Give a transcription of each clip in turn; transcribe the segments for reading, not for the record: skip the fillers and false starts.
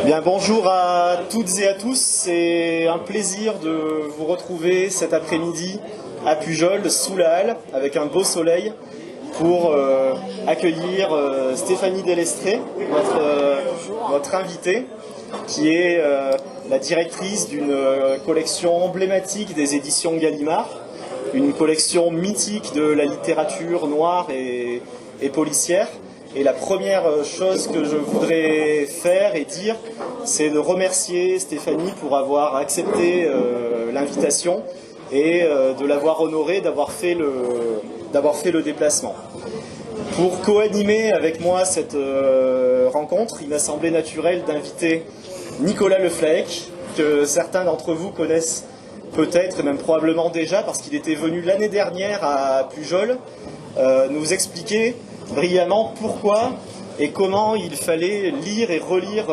Bien, bonjour à toutes et à tous, c'est un plaisir de vous retrouver cet après-midi à Pujol, sous la halle, avec un beau soleil, pour accueillir Stéphanie Delestré, notre invitée, qui est la directrice d'une collection emblématique des éditions Gallimard, une collection mythique de la littérature noire et policière. Et la première chose que je voudrais faire et dire, c'est de remercier Stéphanie pour avoir accepté l'invitation et de l'avoir honorée, d'avoir fait le déplacement. Pour co-animer avec moi cette rencontre, il m'a semblé naturel d'inviter Nicolas Le Flaec, que certains d'entre vous connaissent peut-être et même probablement déjà, parce qu'il était venu l'année dernière à Pujol nous expliquer brillamment pourquoi et comment il fallait lire et relire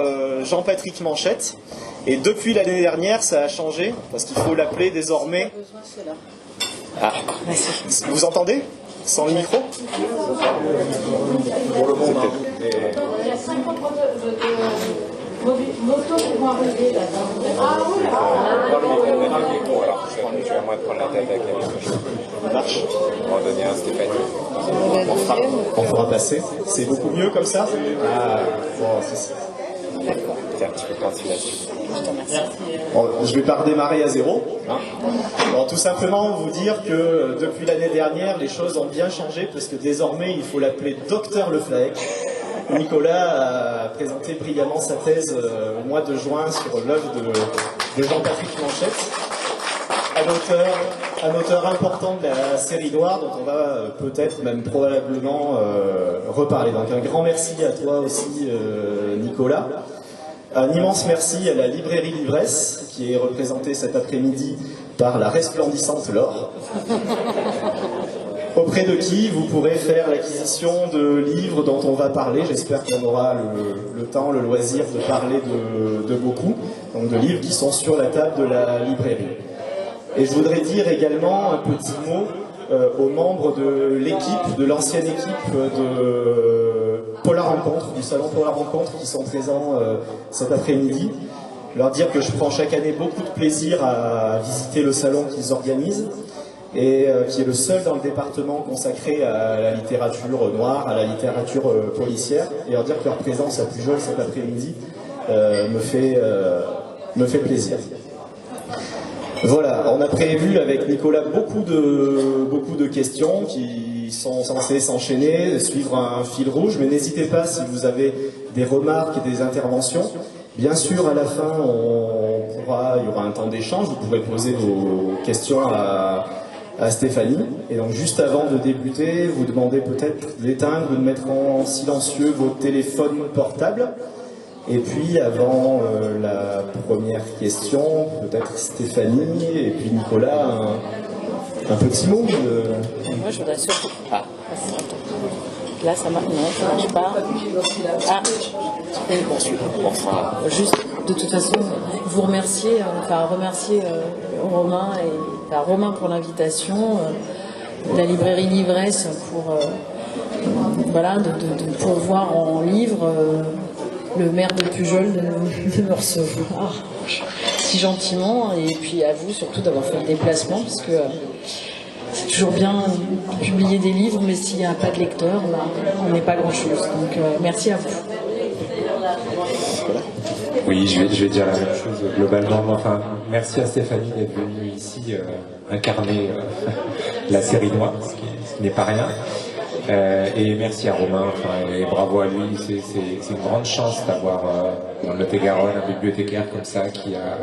Jean-Patrick Manchette. Et depuis l'année dernière, ça a changé, parce qu'il faut l'appeler désormais... Ah, vous entendez? Sans le micro? Pour le moment, il y a 50 motos qui vont arriver là-dedans. Ah oui, prends le micro, alors tu vas moins te prendre la tête avec la micro. Ça marche. On va donner un Stéphanie. On fera passer. C'est beaucoup mieux comme ça? Ah, bon, c'est... D'accord. Tiens, tu peux continuer là-dessus. Bon, je vais pas redémarrer à zéro. Hein. Bon, tout simplement vous dire que depuis l'année dernière, les choses ont bien changé, parce que désormais, il faut l'appeler Docteur Le Flaec. Nicolas a présenté brillamment sa thèse au mois de juin sur l'œuvre de Jean-Patrick Manchette, un auteur important de la série noire dont on va peut-être même probablement reparler. Donc un grand merci à toi aussi Nicolas. Un immense merci à la librairie L'Ivresse qui est représentée cet après-midi par la resplendissante Laure. Auprès de qui vous pourrez faire l'acquisition de livres dont on va parler. J'espère qu'on aura le temps, le loisir de parler de beaucoup. Donc de livres qui sont sur la table de la librairie. Et je voudrais dire également un petit mot aux membres de l'équipe, de l'ancienne équipe de Polar Rencontre, du salon Polar Rencontre, qui sont présents cet après-midi. Leur dire que je prends chaque année beaucoup de plaisir à visiter le salon qu'ils organisent, et qui est le seul dans le département consacré à la littérature noire, à la littérature policière, et leur dire que leur présence à Pujol cet après-midi me fait plaisir. Voilà, on a prévu avec Nicolas beaucoup de questions qui sont censées s'enchaîner, suivre un fil rouge, mais n'hésitez pas si vous avez des remarques et des interventions. Bien sûr, à la fin, il y aura un temps d'échange, vous pourrez poser vos questions à Stéphanie. Et donc juste avant de débuter, vous demandez peut-être d'éteindre ou de mettre en silencieux vos téléphones portables. Et puis avant la première question, peut-être Stéphanie et puis Nicolas, un petit mot de... Moi je voudrais surtout... Ah, là ça marche, non, ça marche pas. Ah, tu peux poursuivre. Enfin, juste, de toute façon, vous remercier, remercier Romain pour l'invitation, la librairie L'Ivresse pour de pourvoir en livre, le maire de Pujol de me recevoir si gentiment, et puis à vous surtout d'avoir fait le déplacement, parce que c'est toujours bien de publier des livres, mais s'il n'y a pas de lecteur, on n'est pas grand-chose. Donc merci à vous. Oui, je vais dire la même chose globalement. Enfin, merci à Stéphanie d'être venue ici incarner la série noire, ce qui n'est pas rien. Et merci à Romain, et bravo à lui. C'est une grande chance d'avoir dans le Lot-et-Garonne un bibliothécaire comme ça qui a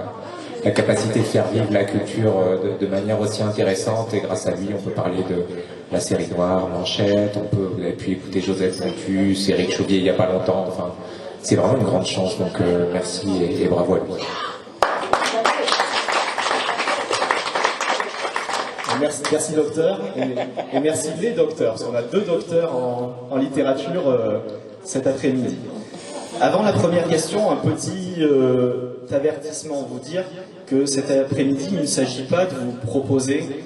la capacité de faire vivre la culture de manière aussi intéressante, et grâce à lui on peut parler de la série noire, Manchette, vous avez pu écouter Joseph Pontus, Éric Chauvier il n'y a pas longtemps, enfin c'est vraiment une grande chance, donc merci et bravo à lui. Merci docteur, et merci les docteurs, parce qu'on a 2 docteurs en littérature cet après-midi. Avant la première question, un petit avertissement, vous dire que cet après-midi, il ne s'agit pas de vous proposer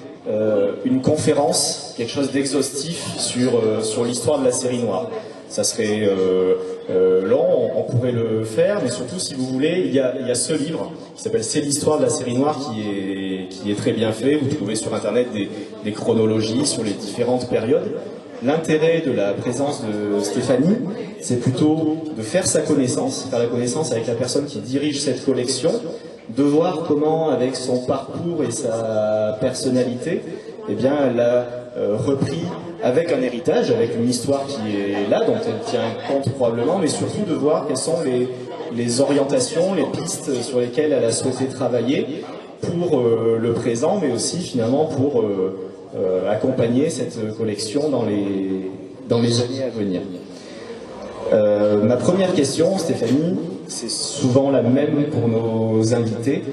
une conférence, quelque chose d'exhaustif sur l'histoire de la série noire. ça serait lent, on pourrait le faire, mais surtout si vous voulez, il y a ce livre qui s'appelle C'est l'histoire de la série noire qui est très bien fait. Vous trouvez sur internet des chronologies sur les différentes périodes. L'intérêt de la présence de Stéphanie, c'est plutôt de faire sa connaissance, faire la connaissance avec la personne qui dirige cette collection, de voir comment, avec son parcours et sa personnalité, eh bien, elle a repris avec un héritage, avec une histoire qui est là, dont elle tient compte probablement, mais surtout de voir quelles sont les orientations, les pistes sur lesquelles elle a souhaité travailler pour le présent, mais aussi finalement pour accompagner cette collection dans les années à venir. Ma première question, Stéphanie, c'est souvent la même pour nos invités.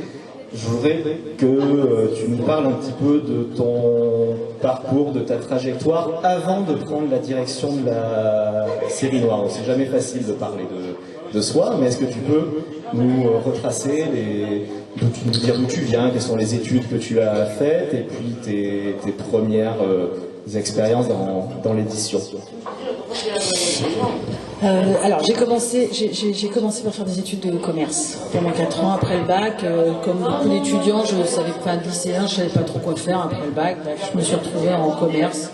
Je voudrais que tu nous parles un petit peu de ton parcours, de ta trajectoire avant de prendre la direction de la série noire. C'est jamais facile de parler de soi, mais est-ce que tu peux nous retracer, nous dire d'où tu viens, quelles sont les études que tu as faites, et puis tes premières expériences dans l'édition? Alors j'ai commencé par faire des études de commerce pendant 4 ans après le bac. Comme beaucoup d'étudiants, je savais pas, de lycéens, je savais pas trop quoi faire après le bac. Bref, je me suis retrouvée en commerce.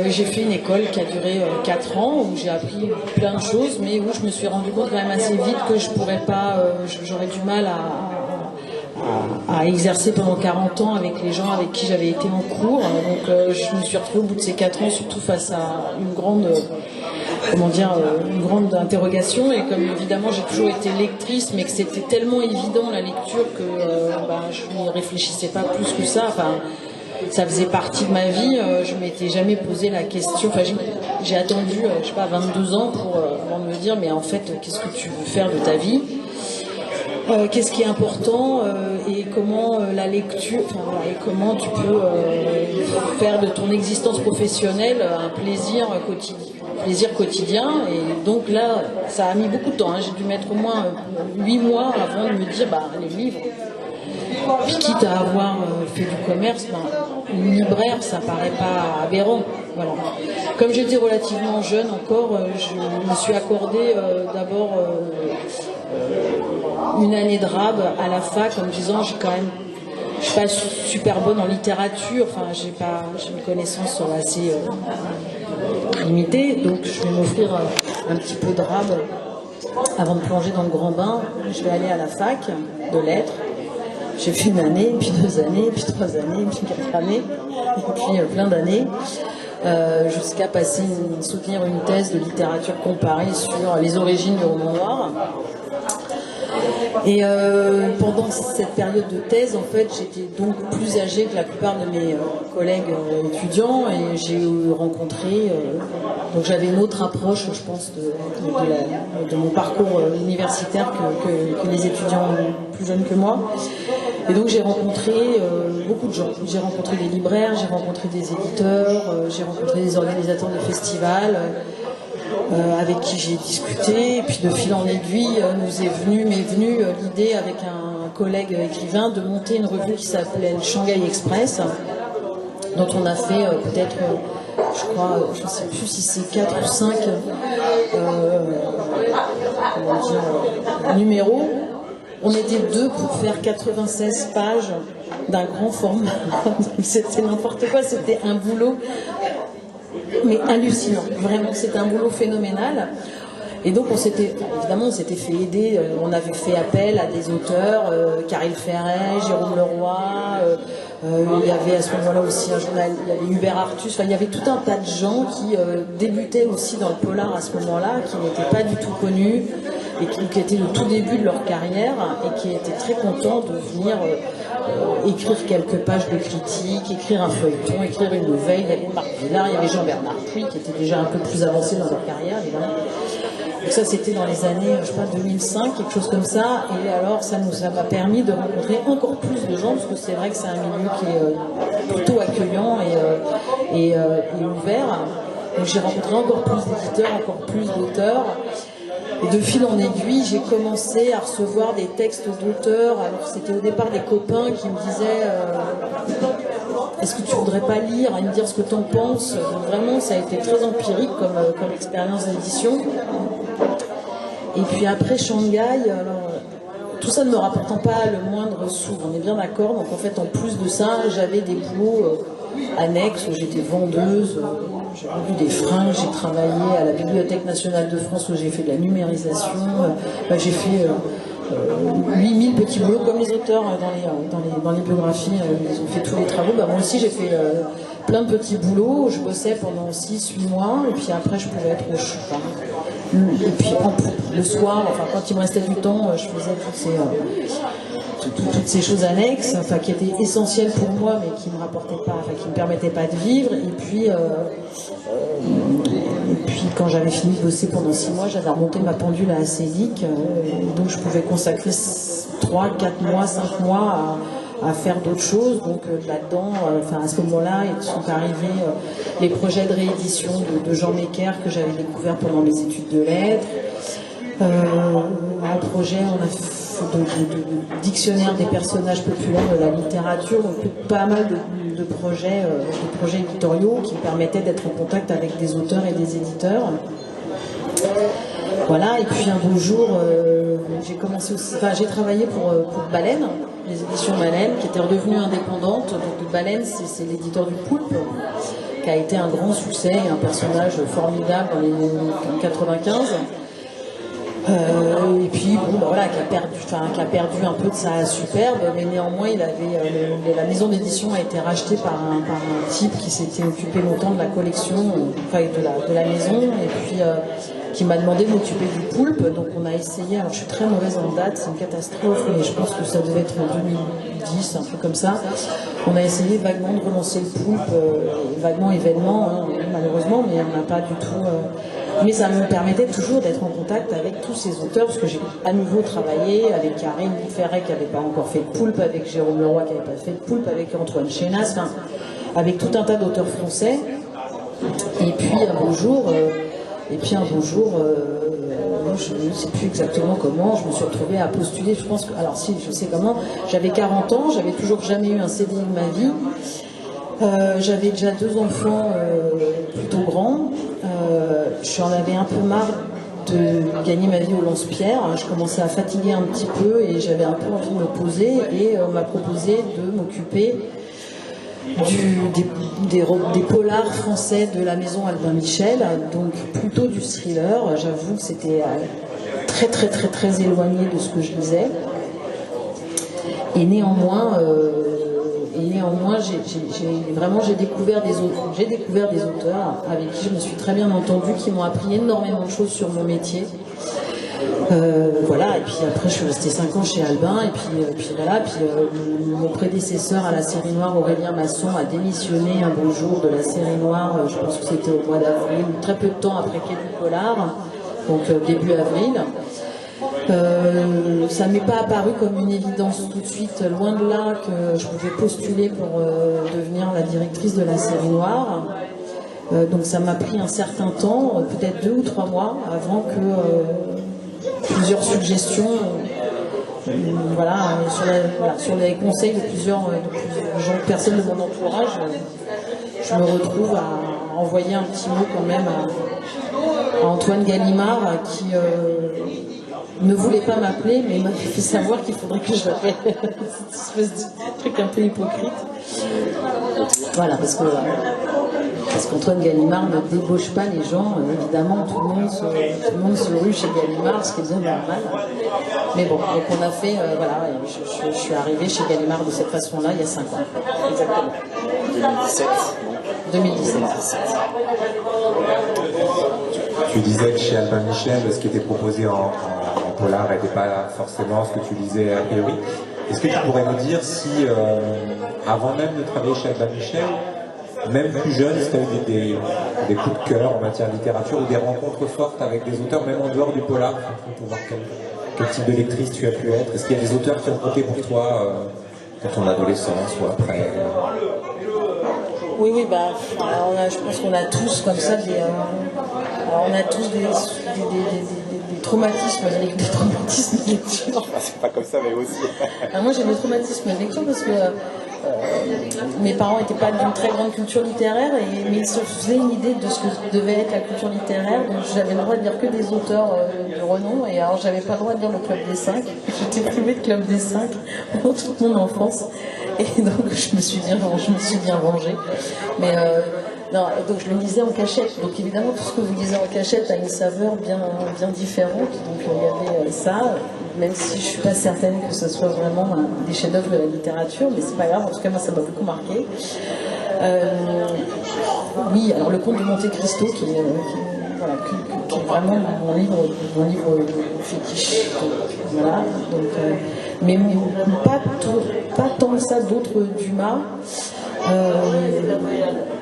J'ai fait une école qui a duré 4 ans où j'ai appris plein de choses, mais où je me suis rendu compte quand même assez vite que je pourrais pas, j'aurais du mal à exercer pendant 40 ans avec les gens avec qui j'avais été en cours. Donc je me suis retrouvée au bout de ces 4 ans surtout face à une grande interrogation, et comme évidemment j'ai toujours été lectrice, mais que c'était tellement évident la lecture que je n'y réfléchissais pas plus que ça. Enfin, ça faisait partie de ma vie, je m'étais jamais posé la question. Enfin, j'ai attendu, 22 ans avant de me dire, mais en fait, qu'est-ce que tu veux faire de ta vie ? Qu'est-ce qui est important et comment la lecture, et comment tu peux faire de ton existence professionnelle un plaisir quotidien. Et donc là, ça a mis beaucoup de temps. J'ai dû mettre au moins 8 mois avant de me dire, les livres. Puis quitte à avoir fait du commerce, une libraire, ça paraît pas aberrant. Voilà. Comme j'étais relativement jeune encore, je me suis accordé d'abord une année de rab à la fac en me disant je suis pas super bonne en littérature, j'ai une connaissance assez limitée, donc je vais m'offrir un petit peu de rab avant de plonger dans le grand bain. Je vais aller à la fac de lettres. J'ai fait une année, puis 2 années, puis 3 années, puis 4 années, et puis plein d'années, jusqu'à soutenir une thèse de littérature comparée sur les origines du roman noir. Et pendant cette période de thèse, en fait, j'étais donc plus âgée que la plupart de mes collègues étudiants, et j'ai rencontré. Donc j'avais une autre approche, je pense, de mon parcours universitaire que les étudiants plus jeunes que moi. Et donc j'ai rencontré beaucoup de gens. J'ai rencontré des libraires, j'ai rencontré des éditeurs, j'ai rencontré des organisateurs de festivals. Avec qui j'ai discuté, et puis de fil en aiguille m'est venue l'idée avec un collègue écrivain de monter une revue qui s'appelait Shanghai Express, dont on a fait peut-être, je ne sais plus si c'est 4 ou 5 numéros. On était 2 pour faire 96 pages d'un grand format. C'était n'importe quoi, c'était un boulot mais hallucinant, vraiment, c'était un boulot phénoménal. Et donc on s'était fait aider, on avait fait appel à des auteurs, Caril Ferret, Jérôme Leroy, il y avait à ce moment-là aussi un journal, il y avait Hubert Artus, il y avait tout un tas de gens qui débutaient aussi dans le polar à ce moment-là, qui n'étaient pas du tout connus, et qui étaient au tout début de leur carrière, et qui étaient très contents de venir écrire quelques pages de critique, écrire un feuilleton, écrire une nouvelle. Il y avait Marc Villard, il y avait Jean-Bernard Puy, qui était déjà un peu plus avancé dans leur carrière, évidemment. Donc ça, c'était dans les années, 2005, quelque chose comme ça. Et alors, ça m'a permis de rencontrer encore plus de gens, parce que c'est vrai que c'est un milieu qui est plutôt accueillant et ouvert. Donc j'ai rencontré encore plus d'éditeurs, encore plus d'auteurs. Et de fil en aiguille, j'ai commencé à recevoir des textes d'auteurs. Alors c'était au départ des copains qui me disaient est-ce que tu voudrais pas lire et me dire ce que tu en penses? Donc vraiment, ça a été très empirique comme expérience d'édition. Et puis après Shanghai, alors, tout ça ne me rapportant pas le moindre sou, on est bien d'accord. Donc en fait, en plus de ça, j'avais des boulots annexes où j'étais vendeuse, j'ai vendu des fringues, j'ai travaillé à la Bibliothèque nationale de France où j'ai fait de la numérisation, j'ai fait 8000 petits boulots comme les auteurs dans les biographies, ils ont fait tous les travaux. Moi aussi j'ai fait plein de petits boulots, je bossais pendant 6-8 mois et puis après je pouvais être au chou. Et puis le soir, enfin quand il me restait du temps, je faisais toutes ces choses annexes, enfin qui étaient essentielles pour moi mais qui me rapportaient pas, enfin qui me permettaient pas de vivre. Et puis quand j'avais fini de bosser pendant 6 mois, j'avais remonté ma pendule à Acédic, donc je pouvais consacrer 3, 4 mois, 5 mois à faire d'autres choses. Donc là-dedans, à ce moment-là, ils sont arrivés les projets de réédition de Jean Mecker que j'avais découvert pendant mes études de lettres. Un projet, on a fait de dictionnaire des personnages populaires de la littérature, donc pas mal de projets éditoriaux qui me permettaient d'être en contact avec des auteurs et des éditeurs. Voilà, et puis un beau jour, j'ai travaillé pour Baleine, les éditions Baleine, qui étaient redevenues indépendantes. Donc Baleine, c'est l'éditeur du Poulpe, qui a été un grand succès et un personnage formidable dans les années 95. Et puis qui a perdu un peu de sa superbe, mais néanmoins la maison d'édition a été rachetée par un type qui s'était occupé longtemps de la collection, de la maison, et puis qui m'a demandé de m'occuper du Poulpe. Donc on a essayé, alors je suis très mauvaise en date, c'est une catastrophe, mais je pense que ça devait être en 2010, un truc comme ça. On a essayé vaguement de relancer le Poulpe, vaguement événement, malheureusement, mais on n'a pas du tout... Mais ça me permettait toujours d'être en contact avec tous ces auteurs, parce que j'ai à nouveau travaillé avec Karine Ferret qui n'avait pas encore fait de Poulpe, avec Jérôme Leroy qui n'avait pas fait de Poulpe, avec Antoine Chénas, avec tout un tas d'auteurs français. Et puis un beau jour, je ne sais plus exactement comment, je me suis retrouvée à postuler, je pense que, alors si, je sais comment, j'avais 40 ans, j'avais toujours jamais eu un CDI de ma vie. J'avais déjà 2 enfants plutôt grands. J'en avais un peu marre de gagner ma vie au lance-pierre. Je commençais à fatiguer un petit peu et j'avais un peu envie de me poser. Et on m'a proposé de m'occuper des polars français de la maison Albin Michel, donc plutôt du thriller. J'avoue que c'était très très très très éloigné de ce que je lisais. Et néanmoins, j'ai découvert des auteurs avec qui je me suis très bien entendue, qui m'ont appris énormément de choses sur mon métier. Voilà, et puis après je suis restée 5 ans chez Albin, et puis mon prédécesseur à la série noire, Aurélien Masson, a démissionné un beau jour de la série noire, je pense que c'était au mois d'avril, très peu de temps après Quai du Polar, donc début avril. Ça ne m'est pas apparu comme une évidence tout de suite, loin de là, que je pouvais postuler pour devenir la directrice de la série noire. Donc ça m'a pris un certain temps, peut-être 2 ou 3 mois, avant que plusieurs suggestions, sur les conseils de plusieurs personnes de mon entourage, je me retrouve à envoyer un petit mot quand même à Antoine Gallimard, qui ne voulait pas m'appeler, mais il m'a fait savoir qu'il faudrait que je l'appelle. Cette espèce de truc un peu hypocrite. Voilà, parce qu'Antoine Gallimard ne débauche pas les gens. Évidemment, tout le monde se rue chez Gallimard, ce qui est bien normal. Mais bon, donc on a fait, je suis arrivée chez Gallimard de cette façon-là il y a 5 ans. Exactement. 2017. Tu disais que chez Albin Michel, ce qui était proposé en polar n'était pas forcément ce que tu lisais a priori. Est-ce que tu pourrais nous dire si, avant même de travailler chez Albin Michel, même plus jeune, si tu as eu des coups de cœur en matière de littérature ou des rencontres fortes avec des auteurs, même en dehors du polar, pour voir quel type de lectrice tu as pu être? Est-ce qu'il y a des auteurs qui ont compté pour toi dans ton adolescence ou après? Oui, je pense qu'on a tous comme ça des traumatismes, des traumatismes de lecture. C'est pas comme ça, mais aussi. Moi, j'ai des traumatismes de lecture parce que mes parents n'étaient pas d'une très grande culture littéraire, mais ils se faisaient une idée de ce que devait être la culture littéraire. Donc j'avais le droit de lire que des auteurs de renom, et alors j'avais pas le droit de lire le Club des 5. J'étais privée de Club des 5 pendant toute mon enfance, et donc je me suis bien vengée. Mais non, donc je le lisais en cachette. Donc évidemment, tout ce que vous lisez en cachette a une saveur bien différente. Donc il y avait ça, même si je suis pas certaine que ce soit vraiment des chefs-d'œuvre de la littérature, mais c'est pas grave. En tout cas, moi, ça m'a beaucoup marqué. Oui, alors le Comte de Monte Cristo, qui est vraiment mon livre fétiche. Voilà. Donc, mais pas tant que ça d'autres Dumas.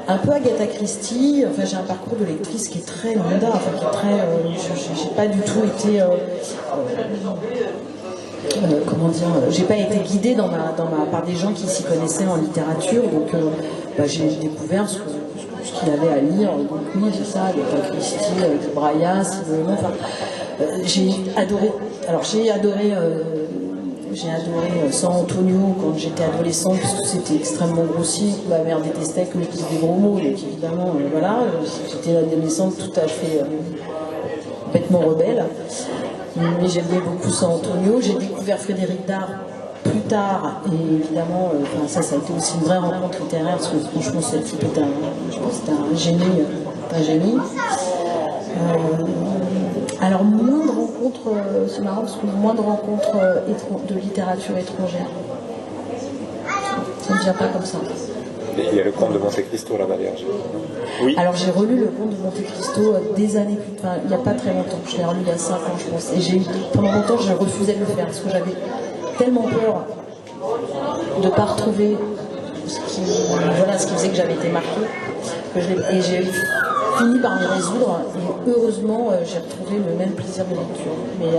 Un peu Agatha Christie. Enfin, j'ai un parcours de lectrice qui est très lambda, enfin qui est très. J'ai pas du tout été. Comment dire, j'ai pas été guidée par des gens qui s'y connaissaient en littérature, donc j'ai découvert ce qu'il avait à lire. Donc oui, c'est ça, Agatha Christie, Braias, enfin, j'ai adoré. Alors j'ai adoré San Antonio quand j'étais adolescente, parce que c'était extrêmement grossier. Ma mère détestait que je dise des gros mots, donc évidemment, voilà, j'étais une adolescente tout à fait bêtement rebelle. Mais j'aimais beaucoup San Antonio. J'ai découvert Frédéric Dard plus tard, et évidemment, ça a été aussi une vraie rencontre littéraire, parce que franchement, ce type était un génie. Alors, moins de rencontres, c'est marrant, parce que moins de rencontres de littérature étrangère. Ça ne vient pas comme ça. Et il y a le Comte de Monte Cristo là-bas, d'ailleurs. Oui. Alors j'ai relu le Comte de Monte Cristo des années plus tard, il n'y a pas très longtemps, je l'ai relu il y a 5 ans je pense, et pendant longtemps je refusais de le faire, parce que j'avais tellement peur de ne pas retrouver ce qui faisait que j'avais été marquée, et j'ai fini par me résoudre, et heureusement j'ai retrouvé le même plaisir de lecture. Mais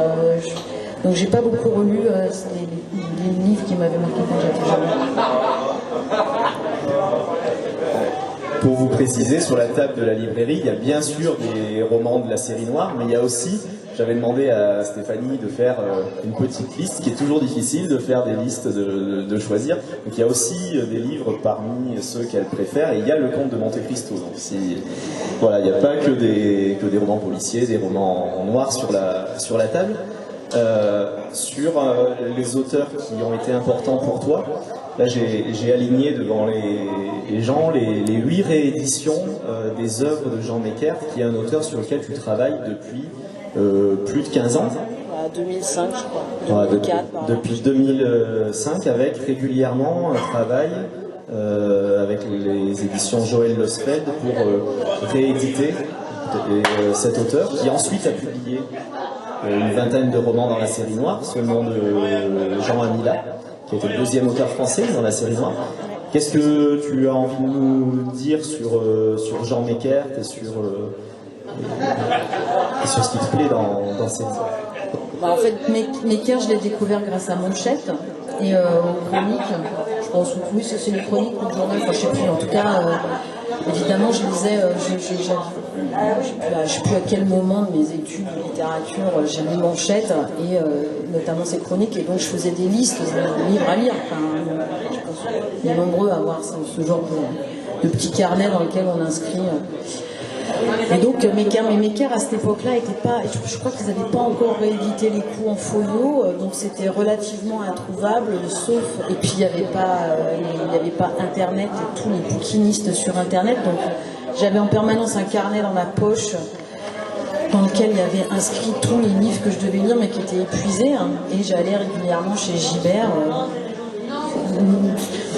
donc j'ai pas beaucoup relu les livres qui m'avaient marqué quand j'étais jeune. Pour vous préciser, sur la table de la librairie, il y a bien sûr des romans de la série noire, mais il y a aussi, j'avais demandé à Stéphanie de faire une petite liste, qui est toujours difficile de faire des listes, de choisir. Donc il y a aussi des livres parmi ceux qu'elle préfère, et il y a le Comte de Monte Cristo. Donc voilà, il n'y a pas que des romans policiers, des romans noirs sur la table. Sur les auteurs qui ont été importants pour toi, là j'ai aligné devant les gens les 8 rééditions des œuvres de Jean Meckert, qui est un auteur sur lequel tu travailles depuis plus de 15 ans. 2005 je crois, 2004. Depuis 2005, avec régulièrement un travail avec les éditions Joël Losfeld pour rééditer cet auteur, qui ensuite a publié une vingtaine de romans dans la série noire, sous le nom de Jean Amila, qui était le 2e auteur français dans la série noire. Qu'est-ce que tu as envie de nous dire sur Jean Meckert et sur ce qui te plaît dans cette... En fait, Meckert, je l'ai découvert grâce à Manchette et aux chroniques. Je pense que oui, c'est les chroniques ou le journal, enfin je sais plus. En tout cas, évidemment, je lisais, je ne sais plus à quel moment de mes études de littérature, j'ai lu Manchette et notamment ces chroniques, et donc je faisais des listes de livres à lire. Enfin, je pense qu'on est nombreux à avoir ce genre de petits carnets dans lesquels on inscrit. Et donc Meckert à cette époque-là était pas, je crois qu'ils n'avaient pas encore réédité les coups en folio, donc c'était relativement introuvable, sauf, et puis il n'y avait pas Internet et tous les bouquinistes sur Internet, donc j'avais en permanence un carnet dans ma poche dans lequel il y avait inscrit tous les livres que je devais lire mais qui étaient épuisés, hein, et j'allais régulièrement chez Gibert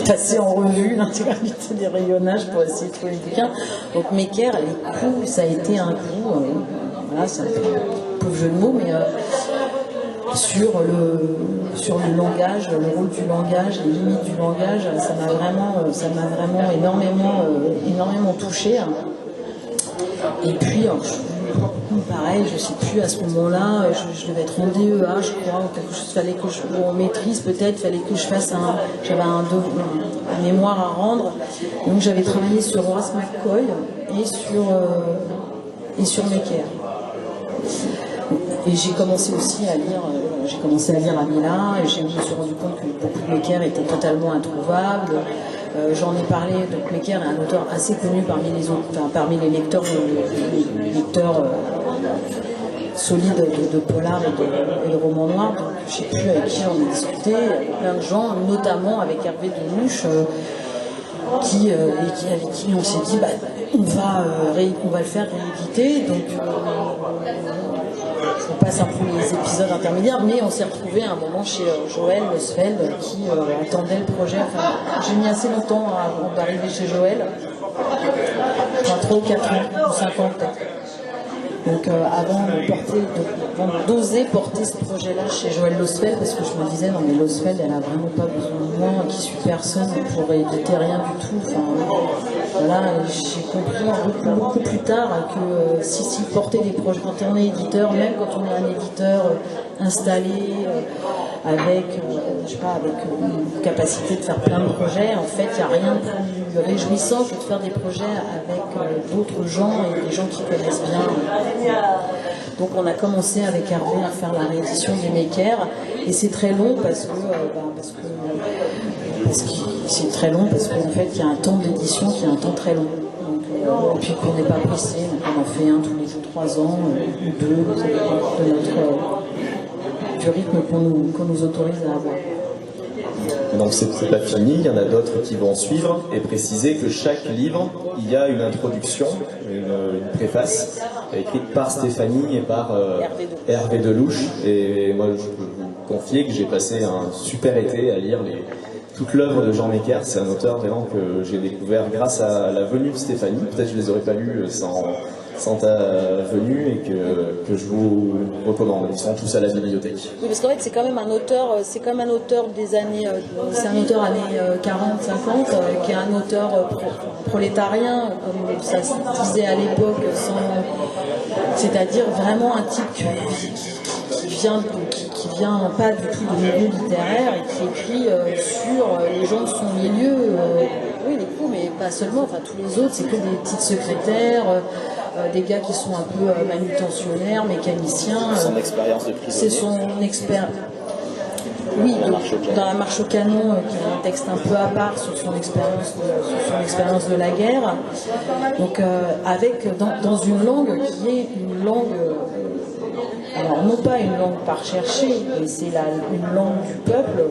passer en revue l'intégralité des rayonnages pour essayer de trouver le bouquin. Donc Meckert, les coups, ça a été un coup, voilà, c'est un pauvre jeu de mots, mais sur le langage, le rôle du langage, les limites du langage, ça m'a vraiment énormément touché. Et puis, pareil, je ne sais plus, à ce moment-là, je devais être en DEA, je crois, ou quelque chose, fallait que en maîtrise peut-être, fallait que je fasse j'avais un mémoire à rendre. Donc j'avais travaillé sur Horace McCoy et sur Meckert. Et j'ai commencé aussi à lire j'ai commencé à lire Amila et je me suis rendu compte que beaucoup de Mekker étaient totalement introuvables. J'en ai parlé, donc Mekker est un auteur assez connu parmi les autres, enfin, parmi les lecteurs, solides de polar et de romans noirs. Donc, je ne sais plus avec qui j'en ai discuté, avec plein de gens, notamment avec Hervé Delouche, avec qui on s'est dit on va le faire rééditer. Donc on passe un peu les épisodes intermédiaires, mais on s'est retrouvé à un moment chez Joël Losfeld qui attendait le projet. Enfin, j'ai mis assez longtemps avant d'arriver chez Joël, 3 ou 4 ans, ou 5 ans peut-être. Donc avant d'oser porter ce projet-là chez Joël Losfeld, parce que je me disais, non mais Losfeld, elle a vraiment pas besoin de moi, qui suis personne pour éditer rien du tout. Enfin, voilà, j'ai compris beaucoup plus tard que si porter des projets, quand on est éditeur, même quand on est un éditeur installé, avec une capacité de faire plein de projets, en fait, il n'y a rien de plus réjouissant que de faire des projets avec d'autres gens et des gens qui connaissent bien. Donc on a commencé avec Hervé à faire la réédition des Mekker, et c'est très long parce que c'est très long parce qu'en fait il y a un temps d'édition qui est un temps très long. Donc, et puis qu'on n'est pas pressé, donc on en fait un tous les 3 ans ou 2, du rythme qu'on nous autorise à avoir. Donc c'est pas fini, il y en a d'autres qui vont suivre, et préciser que chaque livre, il y a une introduction, une préface, écrite par Stéphanie et par Hervé Delouche. Et moi je peux vous confier que j'ai passé un super été à lire toute l'œuvre de Jean Mekker. C'est un auteur vraiment que j'ai découvert grâce à la venue de Stéphanie. Peut-être je les aurais pas lus sans ta venue, et que je vous recommande. Ils sont tous à la bibliothèque. Oui, parce qu'en fait c'est quand même un auteur des années, c'est un auteur années 40-50, qui est un auteur prolétarien, comme ça se disait à l'époque, c'est-à-dire vraiment un type qui vient pas du tout de milieu littéraire et qui écrit sur les gens de son milieu. Oui, les coups, mais pas seulement, enfin tous les autres, c'est que des petites secrétaires, des gars qui sont un peu manutentionnaires, mécaniciens. Son expérience de prisonnier. C'est son expérience. Oui, dans La Marche au canon, qui est un texte un peu à part sur son expérience de la guerre. Donc, dans une langue qui est une langue. Alors, non pas une langue par chercher, mais c'est une langue du peuple,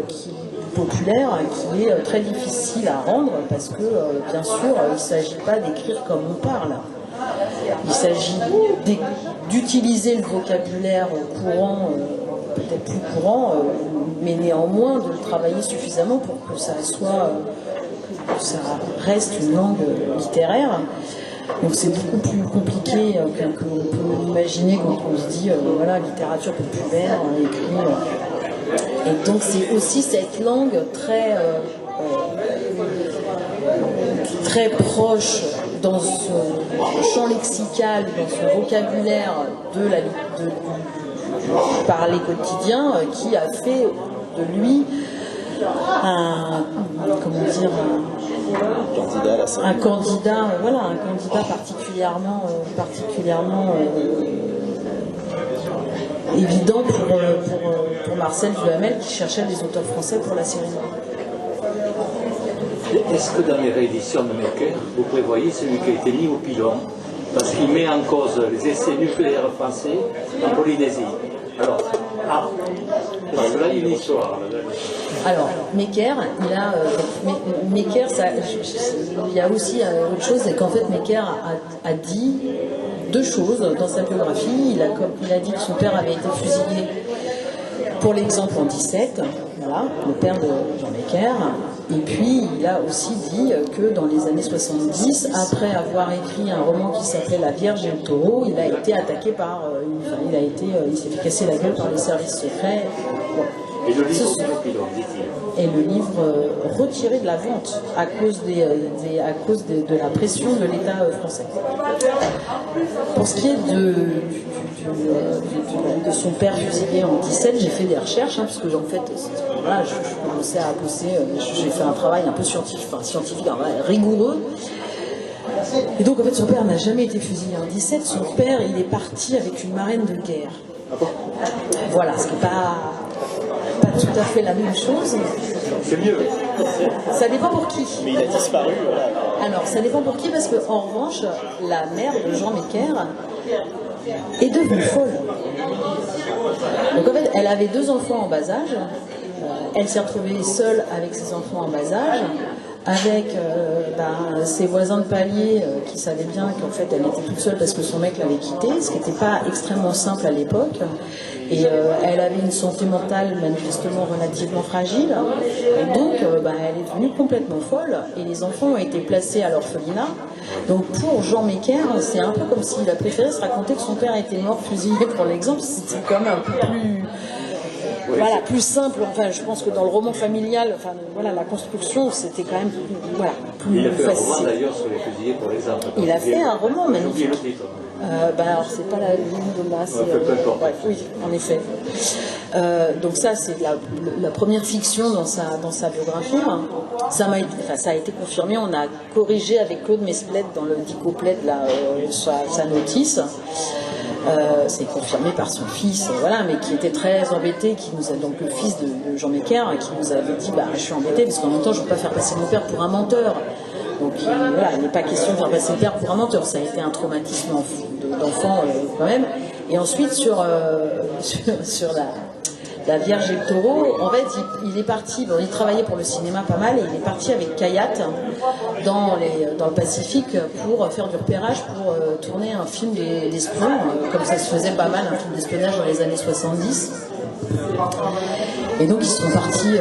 populaire, qui est très difficile à rendre, parce que, bien sûr, il ne s'agit pas d'écrire comme on parle. Il s'agit d'utiliser le vocabulaire courant, peut-être plus courant, mais néanmoins de le travailler suffisamment pour que ça reste une langue littéraire. Donc c'est beaucoup plus compliqué que l'on peut imaginer quand on se dit littérature populaire, écrit. Et donc c'est aussi cette langue très proche dans son champ lexical, dans son vocabulaire du parler quotidien, qui a fait de lui un candidat particulièrement évident pour Marcel Duhamel, qui cherchait des auteurs français pour la série noire. Est-ce que dans les rééditions de Mekker, vous prévoyez celui qui a été mis au pilon, parce qu'il met en cause les essais nucléaires français en Polynésie? Alors, parce que là, il y a une histoire. Alors, Mekker, Mekker, il y a aussi autre chose, c'est qu'en fait, Mekker a dit 2 choses dans sa biographie. Il a dit que son père avait été fusillé pour l'exemple en 17, voilà, le père de Jean Mekker. Et puis, il a aussi dit que dans les années 70, après avoir écrit un roman qui s'appelait La Vierge et le taureau, il a été attaqué par il s'est fait casser la gueule par les services secrets. Bon. Et le livre dit-il. Et le livre retiré de la vente à cause de la pression de l'État français. Pour ce qui est de son père fusillé en 17, j'ai fait des recherches, parce que en fait, je commençais à bosser, j'ai fait un travail un peu scientifique, rigoureux. Et donc en fait, son père n'a jamais été fusillé en 17. Son père, il est parti avec une marraine de guerre. Voilà, ce qui n'est pas tout à fait la même chose. C'est mieux. Ça dépend pour qui. Mais il a disparu, voilà. Alors, ça dépend pour qui, parce que en revanche, la mère de Jean Mecker est devenue folle. Donc en fait, elle avait 2 enfants en bas âge. Elle s'est retrouvée seule avec ses enfants en bas âge, avec ses voisins de palier qui savaient bien qu'en fait elle était toute seule parce que son mec l'avait quittée, ce qui n'était pas extrêmement simple à l'époque. Et elle avait une santé mentale manifestement relativement fragile. Et donc elle est devenue complètement folle. Et les enfants ont été placés à l'orphelinat. Donc pour Jean Mecker, c'est un peu comme s'il a préféré se raconter que son père était mort fusillé pour l'exemple. C'était quand même un peu plus... Voilà, plus simple. Enfin, je pense que dans le roman familial, la construction, c'était quand même plus Il a fait facile. un roman d'ailleurs sur les fusillés pour l'exemple. Il a fait un roman J'ai oublié magnifique. le titre. Alors, c'est pas la ligne de masse. peu importe. Oui, en effet. Donc ça, c'est la première fiction dans sa biographie. Ça a été confirmé. On a corrigé avec Claude Mesplette dans le Dicopled sa notice. C'est confirmé par son fils, mais qui était très embêté, donc le fils de Jean Mecker, qui nous avait dit je suis embêté parce qu'en même temps je ne veux pas faire passer mon père pour un menteur. Donc il n'est pas question de faire passer le père pour un menteur, ça a été un traumatisme d'enfant quand même. Et ensuite sur la Vierge et le taureau, en fait, il est parti, il travaillait pour le cinéma pas mal, et il est parti avec Kayat dans le Pacifique pour faire du repérage, pour tourner un film d'espion, comme ça se faisait pas mal, un film d'espionnage dans les années 70. Et donc ils sont partis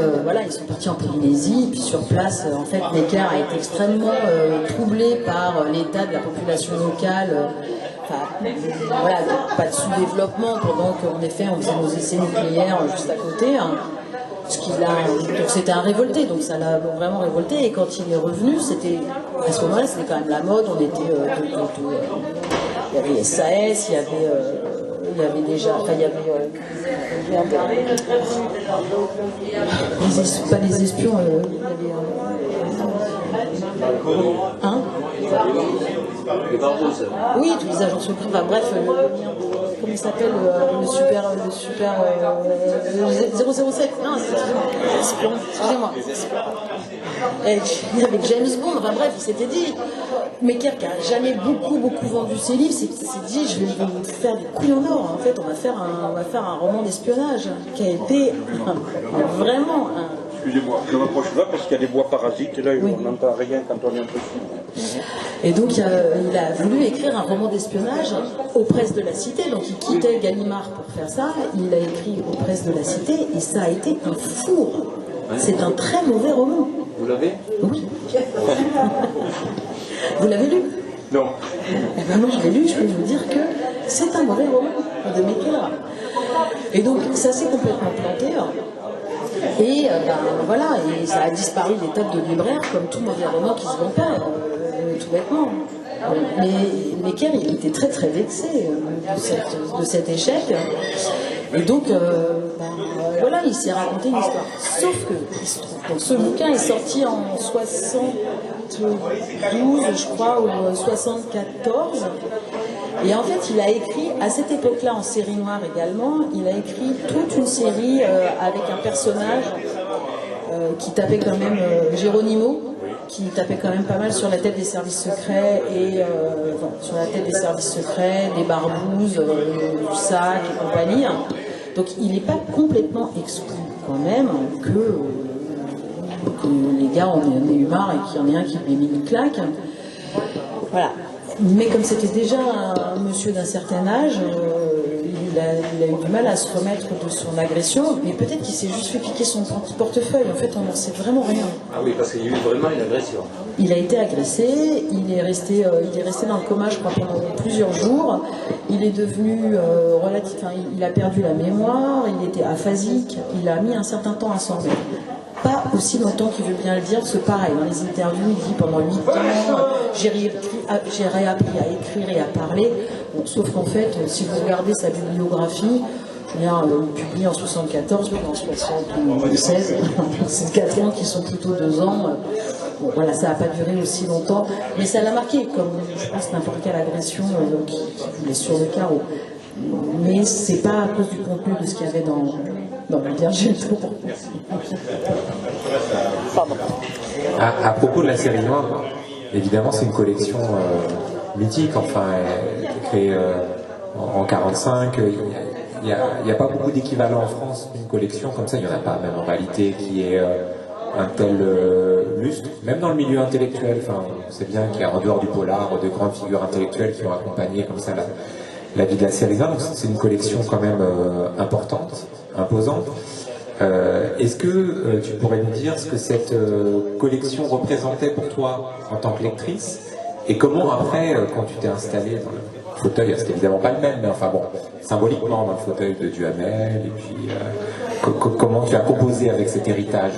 en Polynésie, et puis sur place, en fait, Mecker a été extrêmement troublé par l'état de la population locale. Pas de sous-développement pendant qu'en effet on faisait nos essais nucléaires juste à côté. Donc c'était un révolté, donc ça l'a vraiment révolté. Et quand il est revenu, à ce moment-là, c'était quand même la mode. On était, il y avait SAS, il y avait déjà, pas les espions, Les Barbares. Oui, tous les agents secrets, bref, comment il s'appelle, le super 007, non, excusez-moi. Avec James Bond, bref, il s'était dit, Mecker qui a jamais beaucoup vendu ses livres, s'est dit, je vais vous faire des couilles en or, en fait, on va faire un roman d'espionnage, qui a été vraiment Excusez-moi, je m'approche là parce qu'il y a des bois parasites et là on n'entend rien quand on est un peu fou. Et donc il a voulu écrire un roman d'espionnage aux presses de la Cité, donc il quittait Gallimard pour faire ça, il a écrit aux presses de la Cité et ça a été un four. C'est un très mauvais roman. Vous l'avez? Oui. Vous l'avez lu? Non. Eh ben moi je l'ai lu, je peux vous dire que c'est un mauvais roman de Mecker. Et donc ça s'est complètement planté. Et et ça a disparu des tables de libraires comme tout mauvais roman qui se vend pas, tout bêtement. Mais Mecker, il était très très vexé de cet échec. Et donc, il s'est raconté une histoire. Sauf que donc, ce bouquin est sorti en 72, je crois, ou 74. Et en fait, il a écrit, à cette époque-là, en série noire également, il a écrit toute une série avec un personnage qui tapait quand même, Geronimo, qui tapait quand même pas mal sur la tête des services secrets, sur la tête des services secrets, des barbouzes, du sac et compagnie. Donc il n'est pas complètement exclu quand même que les gars en aient eu marre et qu'il y en ait un qui lui ait mis une claque. Voilà. Mais comme c'était déjà un monsieur d'un certain âge, il a eu du mal à se remettre de son agression, mais peut-être qu'il s'est juste fait piquer son portefeuille. En fait, on n'en sait vraiment rien. Ah oui, parce qu'il y a eu vraiment une agression. Il a été agressé, il est resté dans le coma, je crois, pendant plusieurs jours. Il est devenu il a perdu la mémoire, il était aphasique, il a mis un certain temps à s'en remettre. Pas aussi longtemps qu'il veut bien le dire, parce que pareil, dans les interviews, il dit pendant 8 ans, j'ai réappris à écrire et à parler. Bon, sauf qu'en fait, si vous regardez sa bibliographie, il publie en 74, puis en 76, c'est 4 ans qui sont plutôt 2 ans. Bon, voilà, ça n'a pas duré aussi longtemps, mais ça l'a marqué, comme je pense n'importe quelle agression qui voulait sur le carreau. Mais c'est pas à cause du contenu de ce qu'il y avait dans le Vierge Tour. Pardon. À propos de la série noire, évidemment, c'est une collection mythique. Enfin, elle est créée en 1945. Il n'y a pas beaucoup d'équivalent en France d'une collection comme ça. Il n'y en a pas, même en réalité, qui est un tel lustre. Même dans le milieu intellectuel, enfin, on sait bien qu'il y a en dehors du polar de grandes figures intellectuelles qui ont accompagné comme ça la vie de la série noire. Donc c'est une collection quand même importante, imposante. Est-ce que tu pourrais nous dire ce que cette collection représentait pour toi en tant que lectrice, et comment après, quand tu t'es installée dans le fauteuil, c'est évidemment pas le même, mais enfin bon, symboliquement dans le fauteuil de Duhamel, et puis comment tu as composé avec cet héritage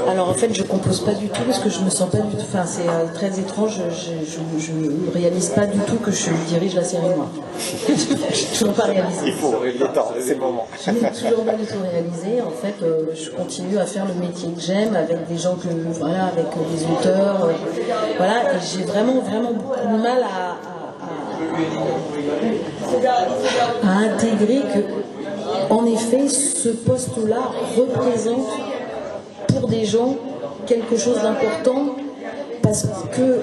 Alors en fait, je compose pas du tout parce que je me sens pas du tout. Enfin, c'est très étrange. Je ne réalise pas du tout que je dirige la série noire. Je n'ai toujours pas réalisé. Il faut régler c'est le moment. Je n'ai toujours pas du tout réalisé. En fait, je continue à faire le métier que j'aime avec des gens avec des auteurs. Voilà, et j'ai vraiment beaucoup de mal à intégrer que, en effet, ce poste-là représente pour des gens quelque chose d'important, parce que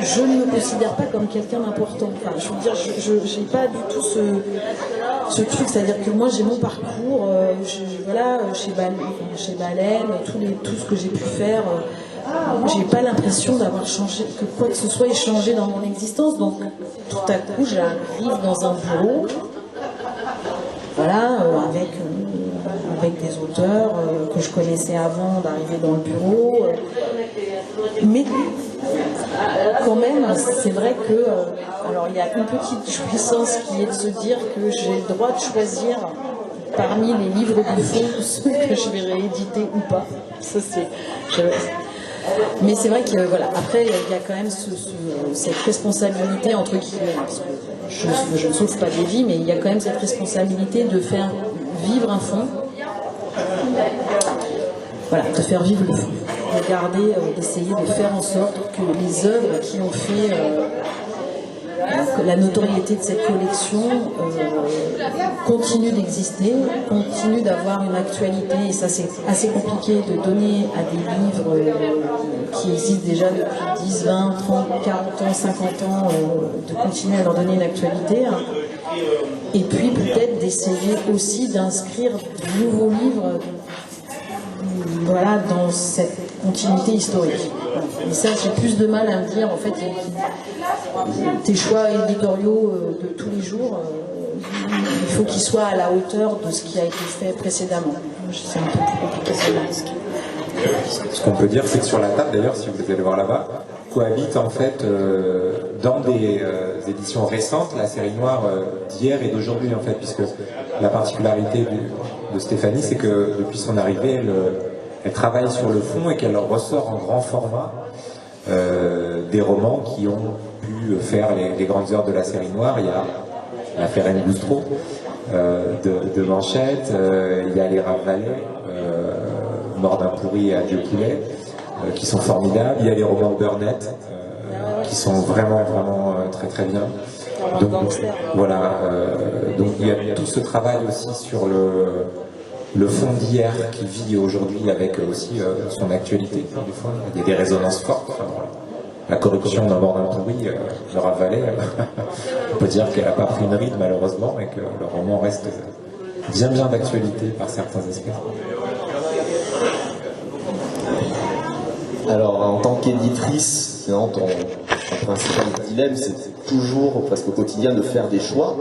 je ne me considère pas comme quelqu'un d'important. Enfin, je veux dire, je n'ai pas du tout ce truc, c'est-à-dire que moi j'ai mon parcours, chez Baleine, tout ce que j'ai pu faire, j'ai pas l'impression d'avoir changé, que quoi que ce soit ait changé dans mon existence. Donc tout à coup j'arrive dans un bureau, voilà, avec des auteurs que je connaissais avant d'arriver dans le bureau. Mais quand même, c'est vrai que alors il y a une petite jouissance qui est de se dire que j'ai le droit de choisir parmi les livres du fond ceux que je vais rééditer ou pas. Ça mais c'est vrai que voilà, après il y a quand même cette responsabilité entre guillemets, parce que je ne sauve pas des vies, mais il y a quand même cette responsabilité de faire vivre un fond. Voilà, de faire vivre le fond, de garder, d'essayer de faire en sorte que les œuvres qui ont fait la notoriété de cette collection continuent d'exister, continuent d'avoir une actualité, et ça c'est assez compliqué de donner à des livres qui existent déjà depuis 10, 20, 30, 40 ans, 50 ans, de continuer à leur donner une actualité. Et puis peut-être d'essayer aussi d'inscrire de nouveaux livres dans cette continuité historique. Et ça, j'ai plus de mal à me dire, en fait, tes choix éditoriaux de tous les jours, il faut qu'ils soient à la hauteur de ce qui a été fait précédemment. C'est un peu plus compliqué ça. Ce qu'on peut dire, c'est que sur la table, d'ailleurs, si vous allez voir là-bas, cohabite en fait dans des éditions récentes la série noire d'hier et d'aujourd'hui, en fait, puisque la particularité de Stéphanie, c'est que depuis son arrivée, elle travaille sur le fond et qu'elle ressort en grand format des romans qui ont pu faire les grandes heures de la série noire. Il y a l'affaire Ngoustro de Manchette, il y a les Ravalet, Mort d'un pourri et Adieu poulet, qui sont formidables. Il y a les romans Burnett, qui sont vraiment très très bien. Donc voilà, donc il y a tout ce travail aussi sur le fond d'hier qui vit aujourd'hui avec aussi son actualité. Des fois, il y a des résonances fortes. Enfin, voilà. La corruption d'un Mort d'un pourri de Ravalet, on peut dire qu'elle n'a pas pris une ride malheureusement, et que le roman reste bien d'actualité par certains aspects. Alors, en tant qu'éditrice, ton principal dilemme, c'est toujours, presque au quotidien, de faire des choix.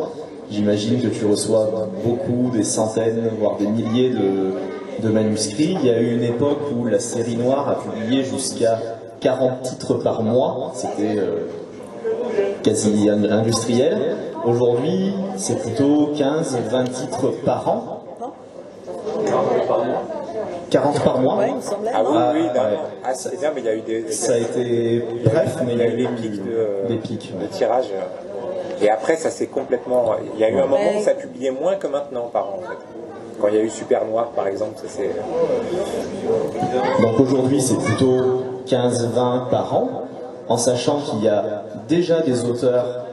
J'imagine que tu reçois beaucoup, des centaines, voire des milliers de manuscrits. Il y a eu une époque où la série noire a publié jusqu'à 40 titres par mois. C'était quasi industriel. Aujourd'hui, c'est plutôt 15-20 titres par an. 40 par mois. Ouais, il me semblait. Ah oui, ouais. c'est bien, mais il y a eu des... Ça a été bref, mais il y a eu des pics de tirage. Et après, ça s'est complètement... Il y a eu un moment où ça publiait moins que maintenant par an, en fait. Quand il y a eu Super Noir, par exemple, ça c'est... Donc aujourd'hui, c'est plutôt 15-20 par an, en sachant qu'il y a déjà des auteurs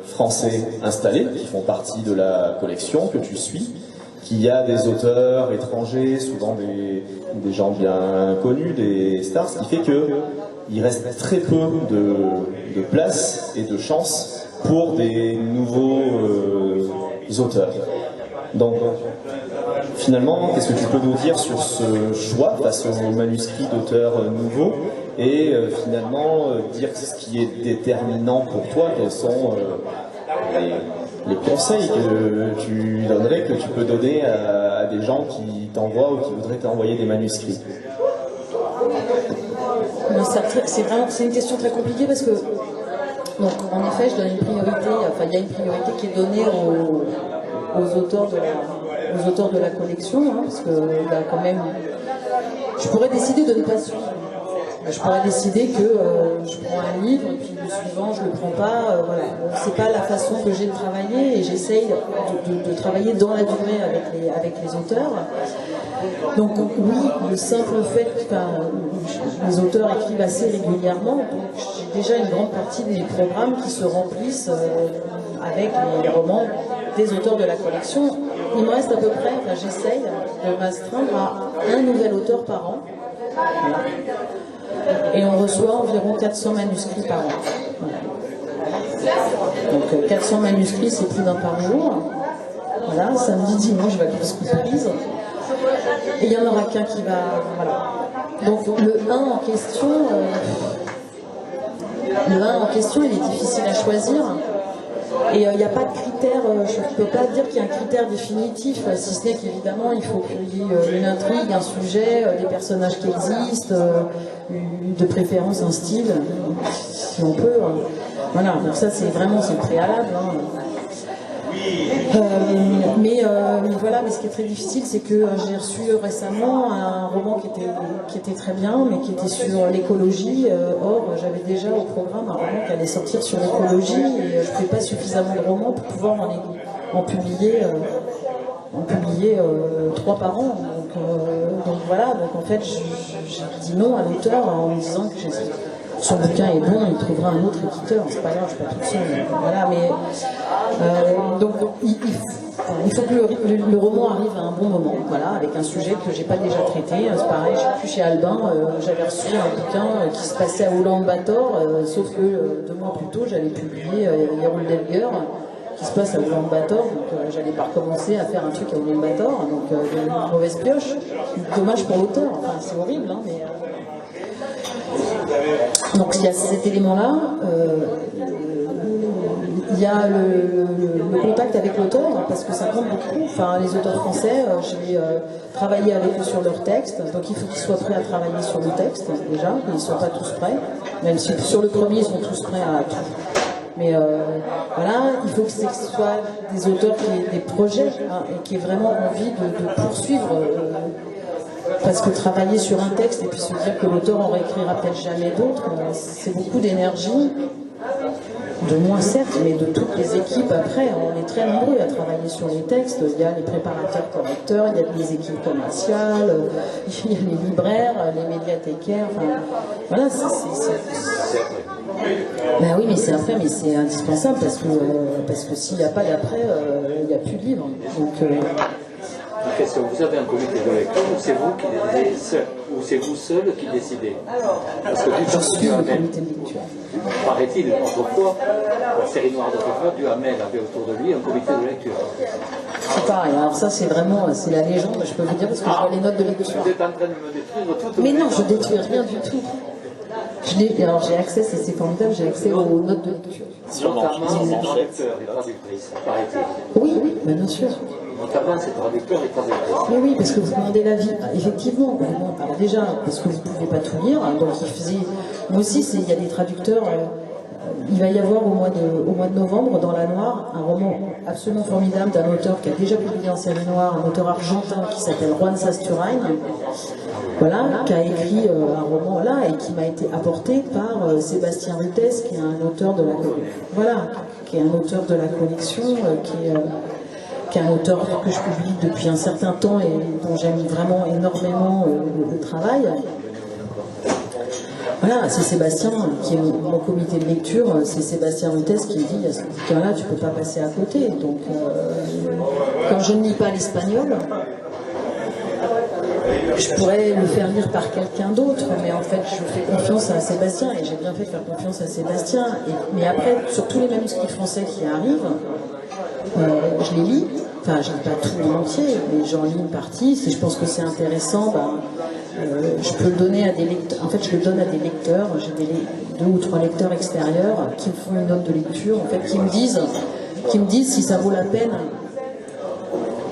français installés qui font partie de la collection que tu suis, qu'il y a des auteurs étrangers, souvent des gens bien connus, des stars, ce qui fait qu'il reste très peu de place et de chance pour des nouveaux auteurs. Donc, finalement, qu'est-ce que tu peux nous dire sur ce choix face aux manuscrits d'auteurs nouveaux et finalement dire ce qui est déterminant pour toi, quels sont les conseils que tu donnerais, que tu peux donner à des gens qui t'envoient ou qui voudraient t'envoyer des manuscrits? C'est une question très compliquée parce que, donc, en effet, je donne une priorité, enfin, il y a une priorité qui est donnée aux auteurs de la collection, hein, parce que là, quand même, je pourrais décider de ne pas suivre. Je pourrais décider que je prends un livre et puis le suivant je le prends pas. Voilà. C'est pas la façon que j'ai de travailler et j'essaye de travailler dans la durée avec les auteurs. Donc oui, le simple fait que les auteurs écrivent assez régulièrement, donc j'ai déjà une grande partie des programmes qui se remplissent avec les romans des auteurs de la collection. Il me reste à peu près, j'essaye de m'astreindre à un nouvel auteur par an. Et on reçoit environ 400 manuscrits par an. Donc 400 manuscrits, c'est plus d'un par jour. Voilà, samedi, dimanche, vacances comprises. Et il n'y en aura qu'un qui va... Voilà. Donc le 1 en question, il est difficile à choisir. Et il n'y a pas de critère, je ne peux pas dire qu'il y a un critère définitif, si ce n'est qu'évidemment il faut qu'il y ait une intrigue, un sujet, des personnages qui existent, de préférence un style, si on peut. Voilà, donc ça c'est préalable. Hein. Mais voilà, mais ce qui est très difficile, c'est que j'ai reçu récemment un roman qui était très bien, mais qui était sur l'écologie. Or, j'avais déjà au programme un roman qui allait sortir sur l'écologie, et je ne trouvais pas suffisamment de romans pour pouvoir en publier 3 par an. Donc voilà, donc en fait, j'ai dit non à l'auteur en me disant que son bouquin est bon, il trouvera un autre éditeur, c'est pas grave, je suis pas toute seule. Voilà, mais donc il faut que le roman arrive à un bon moment, voilà, avec un sujet que j'ai pas déjà traité. C'est pareil, je suis plus chez Albin, j'avais reçu un bouquin qui se passait à Oulan-Bator, sauf que 2 mois plus tôt, j'allais publier Yarul Delger, qui se passe à Oulan-Bator, donc j'allais pas recommencer à faire un truc à Oulan-Bator, donc une mauvaise pioche, dommage pour l'auteur, enfin c'est horrible, hein, mais... Donc il y a cet élément-là, il y a le contact avec l'auteur, parce que ça compte beaucoup. Enfin, les auteurs français, je vais travailler avec eux sur leur texte, donc il faut qu'ils soient prêts à travailler sur le texte déjà, ils ne sont pas tous prêts, même si sur le premier ils sont tous prêts à tout. Mais voilà, il faut que ce soit des auteurs qui aient des projets, hein, et qui aient vraiment envie de poursuivre. Parce que travailler sur un texte et puis se dire que l'auteur en réécrira peut-être jamais d'autres, c'est beaucoup d'énergie, de moi certes, mais de toutes les équipes après. On est très nombreux à travailler sur les textes. Il y a les préparateurs correcteurs, il y a les équipes commerciales, il y a les libraires, les médiathécaires. Enfin, voilà, Ben oui, mais c'est après, mais c'est indispensable parce que s'il n'y a pas d'après, il n'y a plus de livre. Donc, question, vous avez un comité de lecture ou c'est vous qui décidez seul, ou c'est vous seul qui décidez? Parce que je suis le comité de lecture. Paraît-il, autrefois, la série noire d'autrefois, Duhamel avait autour de lui un comité de lecture. C'est pareil, alors ça c'est vraiment, c'est la légende, je peux vous dire, parce que je vois les notes de lecture. Vous êtes en train de me détruire toute. Mais non, je détruis rien du tout. Alors j'ai accès, c'est formidable, j'ai accès aux notes de lecture. Notamment, c'est traducteur et traductrice, paraît-il. Oui, bien sûr. Notamment, c'est traducteur et traductrice. Mais oui, parce que vous demandez l'avis. Effectivement, alors déjà, parce que vous ne pouvez pas tout lire, donc il faisait... Moi aussi, il y a des traducteurs... Il va y avoir au mois de novembre, dans La Noire, un roman absolument formidable d'un auteur qui a déjà publié en série noire, un auteur argentin qui s'appelle Juan Sasturain, voilà, qui a écrit un roman là et qui m'a été apporté par Sébastien Rutès, qui est un auteur de la collection, voilà, qui est un auteur de la collection, qui est un auteur que je publie depuis un certain temps et dont j'aime vraiment énormément le travail. Voilà, c'est Sébastien qui est mon comité de lecture, c'est Sébastien Rutès qui me dit à ce bouquin-là, tu peux pas passer à côté. Donc, quand je ne lis pas l'espagnol, je pourrais le faire lire par quelqu'un d'autre, mais en fait, je fais confiance à Sébastien et j'ai bien fait de faire confiance à Sébastien. Mais après, sur tous les manuscrits français qui arrivent, je les lis. Enfin, je ne lis pas tout en entier, mais j'en lis une partie. Si je pense que c'est intéressant, je peux le donner à des lecteurs. En fait, je le donne à des lecteurs. J'ai 2 ou 3 lecteurs extérieurs qui me font une note de lecture, en fait, qui me disent si ça vaut la peine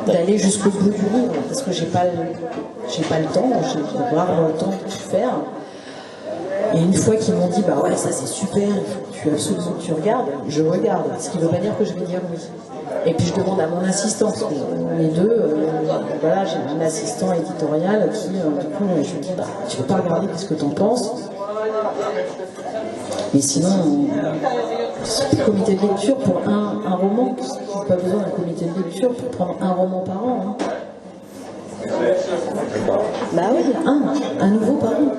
d'aller jusqu'au bout du livre, parce que j'ai pas le temps, j'ai rarement le temps de tout faire. Et une fois qu'ils m'ont dit, bah ouais, ça c'est super, tu absolument que tu regardes, je regarde, ce qui ne veut pas dire que je vais dire oui. Et puis je demande à mon assistant, parce que les deux, voilà, j'ai un assistant éditorial qui, du coup, je lui dis, bah, tu peux pas regarder, qu'est-ce que tu en penses? Mais sinon, c'est un comité de lecture pour un roman, pas besoin d'un comité de lecture pour prendre un roman par an. Hein. Bah oui, un nouveau par an.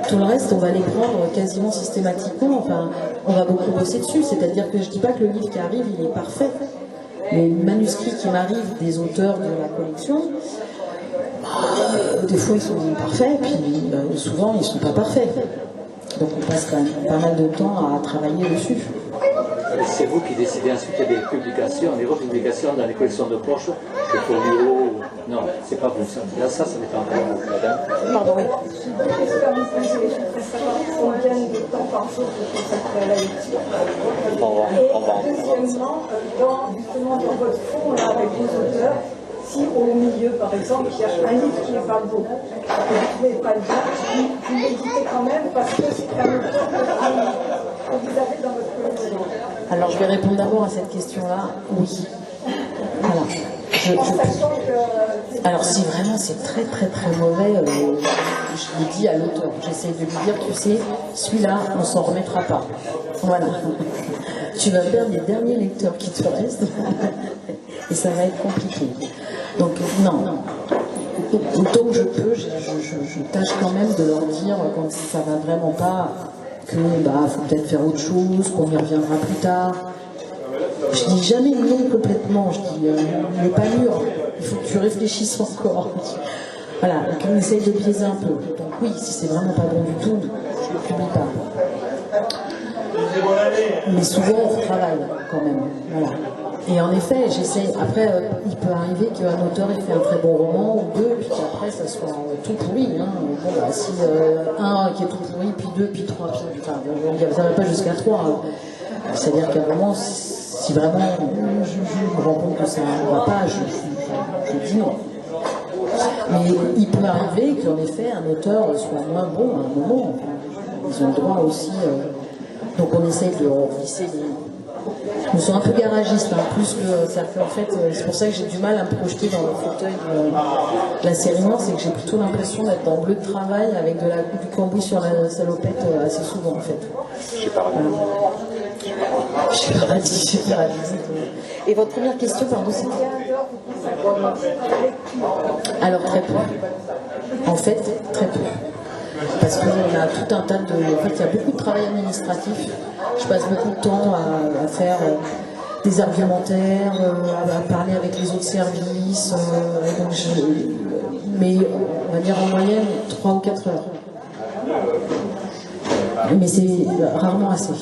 Tout le reste, on va les prendre quasiment systématiquement. Enfin, on va beaucoup bosser dessus. C'est-à-dire que je dis pas que le livre qui arrive, il est parfait. Les manuscrits qui m'arrivent des auteurs de la collection, des fois ils sont parfaits, puis souvent ils sont pas parfaits. Donc on passe quand même pas mal de temps à travailler dessus. C'est vous qui décidez ensuite des publications, des republications dans les collections de poche, de folios. Non, c'est pas vous. Là, ça dépend de vous, madame. Pardon, oui. Combien de temps par jour vous consacrez à la lecture? Et deuxièmement, justement dans votre fond, là, avec vos auteurs, si au milieu, par exemple, il y a un livre qui n'est pas beau, et que vous ne trouvez pas le bien, vous l'éditez quand même parce que c'est un auteur que vous avez dans votre collection. Alors je vais répondre d'abord à cette question-là. Oui. Voilà. Alors si vraiment c'est très très très mauvais, je le dis à l'auteur. J'essaie de lui dire, tu sais, celui-là, on s'en remettra pas. Voilà. Tu vas perdre les derniers lecteurs qui te restent et ça va être compliqué. Donc non. Autant que je peux, je tâche quand même de leur dire quand ça va vraiment pas que faut peut-être faire autre chose, qu'on y reviendra plus tard. Je dis jamais non complètement, je dis il n'est pas mûr, il faut que tu réfléchisses encore. Voilà, donc on essaye de biaiser un peu. Donc oui, si c'est vraiment pas bon du tout, je ne le publie pas. Mais souvent on retravaille quand même. Voilà. Et en effet, j'essaie. Après, il peut arriver qu'un auteur ait fait un très bon roman ou 2, puis qu'après ça soit tout pourri. Hein. Bon, si un qui est tout pourri, puis 2, puis 3, puis ça ne va pas jusqu'à 3. Hein. C'est-à-dire qu'à un moment, si vraiment je me rends compte que ça ne va pas, je dis non. Mais il peut arriver qu'en effet un auteur soit moins bon à un moment. Enfin, ils ont le droit aussi. Donc on essaie de glisser les. Je me sens un peu garagiste, hein, plus que ça fait en fait. C'est pour ça que j'ai du mal à me projeter dans le fauteuil de la série noire, c'est que j'ai plutôt l'impression d'être dans bleu de travail avec du cambouis sur la salopette assez souvent en fait. J'ai pas raté. J'ai pas raté. Et votre première question, pardon, c'était? Alors très peu. En fait, très peu. Parce qu'on a tout un tas de. En fait, il y a beaucoup de travail administratif. Je passe beaucoup de temps à faire des argumentaires, à parler avec les autres services. Mais on va dire en moyenne 3 ou 4 heures. Mais c'est rarement assez.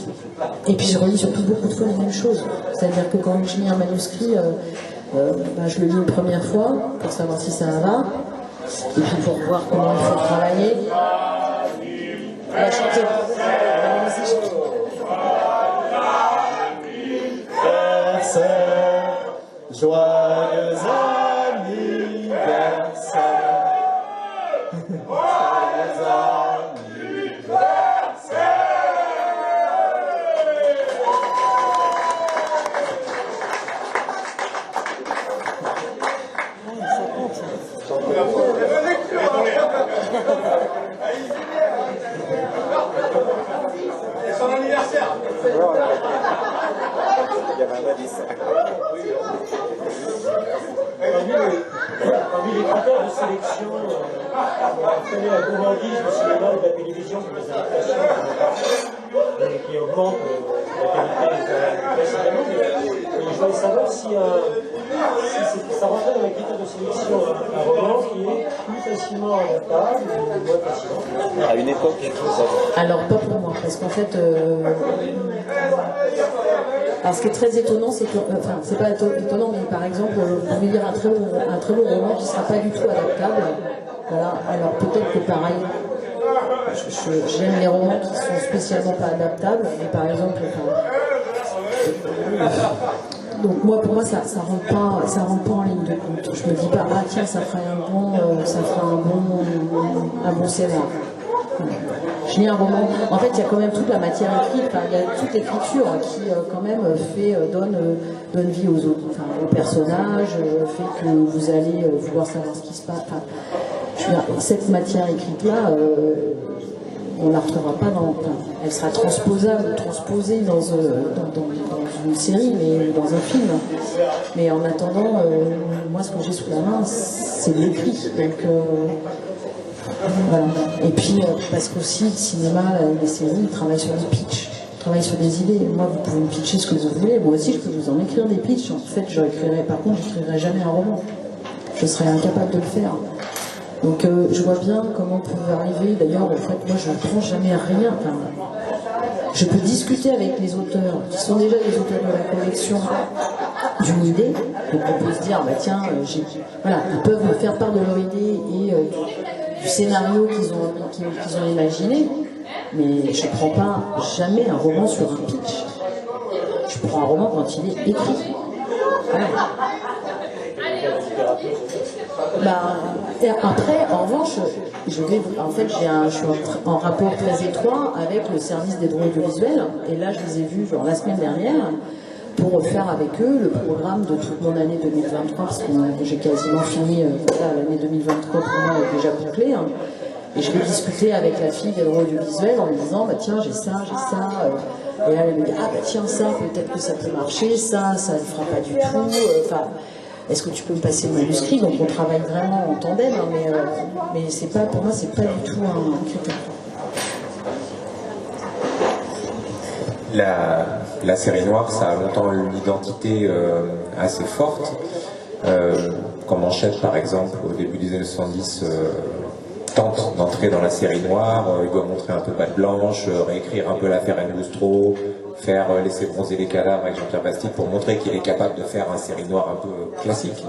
Et puis je relis surtout beaucoup de fois les mêmes choses. C'est-à-dire que quand je lis un manuscrit, je le lis une première fois pour savoir si ça va. Et puis pour voir comment il faut travailler. On va chanter. Joyeux anniversaire. Joyeux C'est son anniversaire. Il y avait un indice. sélection, on connaît la gourmandise du cinéma et de la télévision pour les adaptations et qui augmente la qualité précédemment. Mais je voulais savoir si ça rentrait dans les critères de sélection un roman qui est plus facilement adaptable ou moins facilement. À une époque. Alors pas pour moi, parce qu'en fait, alors ce qui est très étonnant, c'est que, enfin c'est pas étonnant, mais par exemple, on veut lire un très long roman qui ne sera pas du tout adaptable. Voilà. Alors peut-être que pareil, j'aime les romans qui sont spécialement pas adaptables, mais par exemple, donc moi pour moi ça rentre pas en ligne de compte. Je me dis pas ah tiens ça ferait un bon scénario. Je lis un roman. En fait, il y a quand même toute la matière écrite. Enfin, il y a toute l'écriture qui, quand même, donne vie aux personnages, fait que vous allez vouloir savoir ce qui se passe. Enfin, je veux dire, cette matière écrite-là, on la retrouvera pas elle sera transposée dans une série, mais dans un film. Mais en attendant, moi, ce que j'ai sous la main, c'est de l'écrit. Donc, voilà. Et puis, parce qu'aussi, le cinéma, les séries, ils travaillent sur des pitchs, ils travaillent sur des idées. Moi, vous pouvez me pitcher ce que vous voulez. Moi aussi, je peux vous en écrire des pitchs. En fait, par contre, je n'écrirai jamais un roman. Je serais incapable de le faire. Donc, je vois bien comment vous pouvez arriver. D'ailleurs, en fait, moi, je ne prends jamais rien. Enfin, je peux discuter avec les auteurs, qui sont déjà les auteurs de la collection, d'une idée. Donc, on peut se dire, bah tiens, voilà, ils peuvent me faire part de leur idée et du scénario qu'ils ont imaginé, mais je ne prends pas jamais un roman sur un pitch. Je prends un roman quand il est écrit. Voilà. Et après, en revanche, je suis en rapport très étroit avec le service des droits audiovisuels, et là je les ai vus la semaine dernière, pour faire avec eux le programme de toute mon année 2023, parce que j'ai quasiment fini l'année 2023 pour moi est déjà bouclée. Hein. Et je vais discuter avec la fille des droits audiovisuels en lui disant bah tiens j'ai ça. Et elle me dit ah bah tiens ça peut-être que ça peut marcher, ça ne fera pas du tout. Est-ce que tu peux me passer le manuscrit? Donc on travaille vraiment en tandem, hein, mais c'est pas, pour moi c'est pas du tout un critère. La série noire, ça a longtemps eu une identité assez forte. Comme Manchette, par exemple, au début des années 70, tente d'entrer dans la série noire. Il doit montrer un peu patte blanche, réécrire un peu l'affaire Engoustro, laisser bronzer les cadavres avec Jean-Pierre Bastide pour montrer qu'il est capable de faire une série noire un peu classique.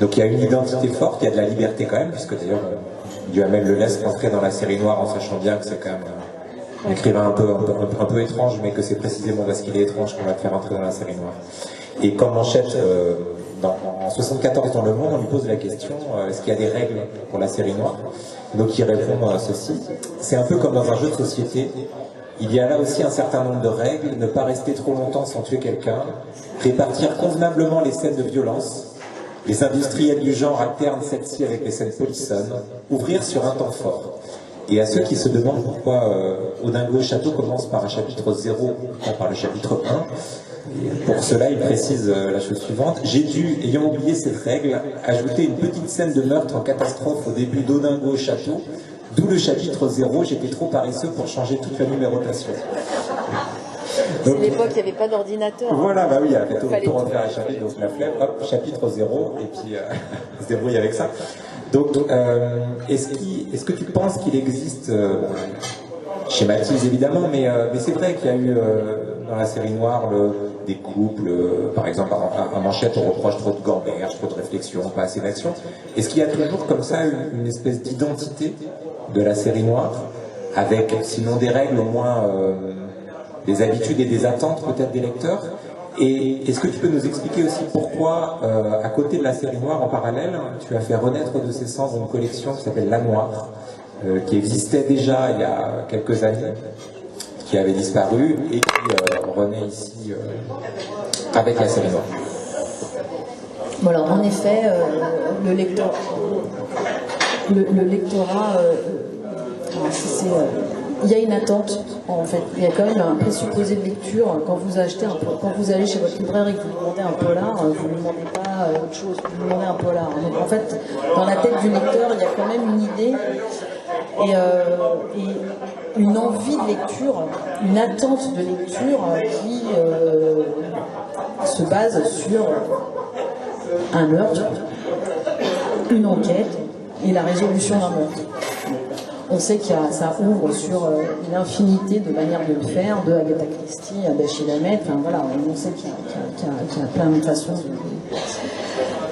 Donc il y a une identité forte, il y a de la liberté quand même, puisque d'ailleurs Duhamel le laisse rentrer dans la série noire en sachant bien que c'est quand même un écrivain un peu étrange, mais que c'est précisément parce qu'il est étrange qu'on va le faire entrer dans la série noire. Et comme Manchette, en 74 dans Le Monde, on lui pose la question est-ce qu'il y a des règles pour la série noire? Donc il répond à ceci. C'est un peu comme dans un jeu de société. Il y a là aussi un certain nombre de règles, ne pas rester trop longtemps sans tuer quelqu'un, répartir convenablement les scènes de violence, les industriels du genre alternent celles-ci avec les scènes polissonnes, ouvrir sur un temps fort. Et à ceux qui se demandent pourquoi Audingo Château commence par un chapitre 0, pas par le chapitre 1, pour cela il précise la chose suivante. J'ai dû, ayant oublié cette règle, ajouter une petite scène de meurtre en catastrophe au début d'Audingo Château, d'où le chapitre 0, j'étais trop paresseux pour changer toute la numérotation. C'est l'époque, il n'y avait pas d'ordinateur. Voilà, bah oui, il y a tout refaire un chapitre, donc la flemme, hop, chapitre 0, et puis se débrouille avec ça. Donc, est-ce que tu penses qu'il existe, schématise évidemment, mais c'est vrai qu'il y a eu dans la série noire des couples, par exemple à Manchette on reproche trop de gamberge, trop de réflexion, pas assez d'action. Est-ce qu'il y a toujours comme ça une espèce d'identité de la série noire, avec sinon des règles au moins des habitudes et des attentes peut-être des lecteurs? Et est-ce que tu peux nous expliquer aussi pourquoi, à côté de la série noire en parallèle, tu as fait renaître de ses cendres une collection qui s'appelle La Noire, qui existait déjà il y a quelques années, qui avait disparu et qui renaît ici avec la série noire? Voilà, en effet, le lectorat, il y a une attente, en fait. Il y a quand même un présupposé de lecture. Quand vous allez chez votre libraire et que vous demandez un polar, vous ne demandez pas autre chose, vous demandez un polar. Donc en fait, dans la tête du lecteur, il y a quand même une idée et une envie de lecture, une attente de lecture qui se base sur un meurtre, une enquête et la résolution d'un meurtre. On sait que ça ouvre sur une infinité de manières de le faire, de Agatha Christie à Dashiell Hammett, enfin voilà, on sait qu'il y a plein de façons.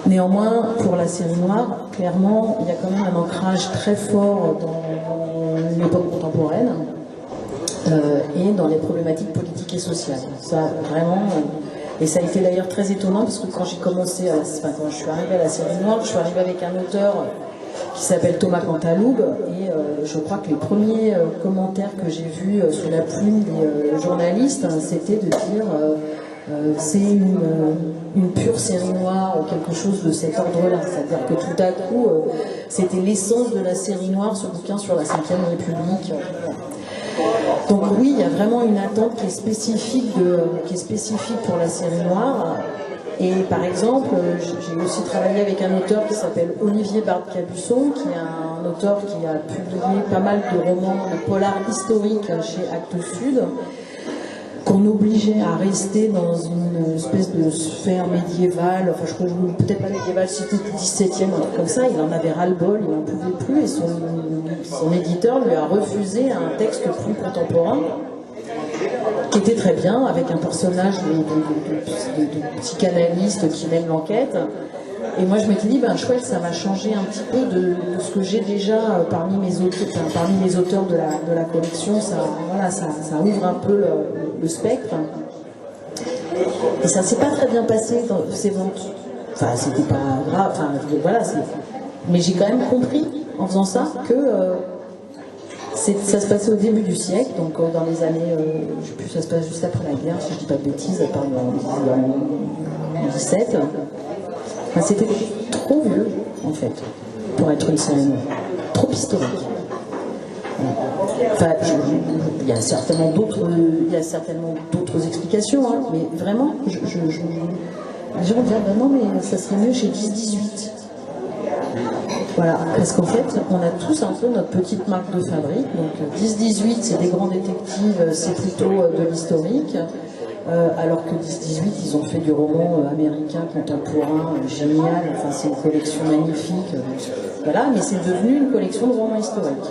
Néanmoins, pour la série noire, clairement, il y a quand même un ancrage très fort dans l'époque contemporaine et dans les problématiques politiques et sociales. Ça, vraiment... Et ça a été d'ailleurs très étonnant parce que quand j'ai commencé, quand je suis arrivée à la série noire, je suis arrivée avec un auteur qui s'appelle Thomas Cantaloube et je crois que les premiers commentaires que j'ai vus sous la plume des journalistes, c'était de dire c'est une pure série noire ou quelque chose de cet ordre-là. C'est-à-dire que tout à coup, c'était l'essence de la série noire, ce bouquin sur la 5e République. Donc oui, il y a vraiment une attente qui est spécifique pour la série noire. Et par exemple, j'ai aussi travaillé avec un auteur qui s'appelle Olivier Bard-Cabusson, qui est un auteur qui a publié pas mal de romans de polar historiques chez Actes Sud, qu'on obligeait à rester dans une espèce de sphère médiévale, enfin je crois peut-être pas médiévale, c'était le 17e, un truc comme ça, il en avait ras-le-bol, il n'en pouvait plus, et son éditeur lui a refusé un texte plus contemporain, qui était très bien, avec un personnage de psychanalyste qui mène l'enquête. Et moi je m'étais dit, chouette, ça va changer un petit peu de ce que j'ai déjà parmi mes auteurs de la collection. Ça ouvre un peu le spectre. Et ça s'est pas très bien passé dans ces ventes. Enfin, c'était pas grave. Enfin, voilà, mais j'ai quand même compris en faisant ça que ça se passait au début du siècle, donc dans les années, je sais plus, ça se passe juste après la guerre, si je dis pas de bêtises, à part en 17. Enfin, c'était trop vieux, en fait, pour être une série noire. Trop historique. Enfin, il y a certainement d'autres explications, hein, mais vraiment, les gens vont dire, non, mais ça serait mieux chez 10-18. Voilà, parce qu'en fait, on a tous un peu notre petite marque de fabrique. Donc 10-18, c'est des grands détectives, c'est plutôt de l'historique. Alors que 10-18, ils ont fait du roman américain contemporain, génial, enfin c'est une collection magnifique. Voilà, mais c'est devenu une collection de romans historiques.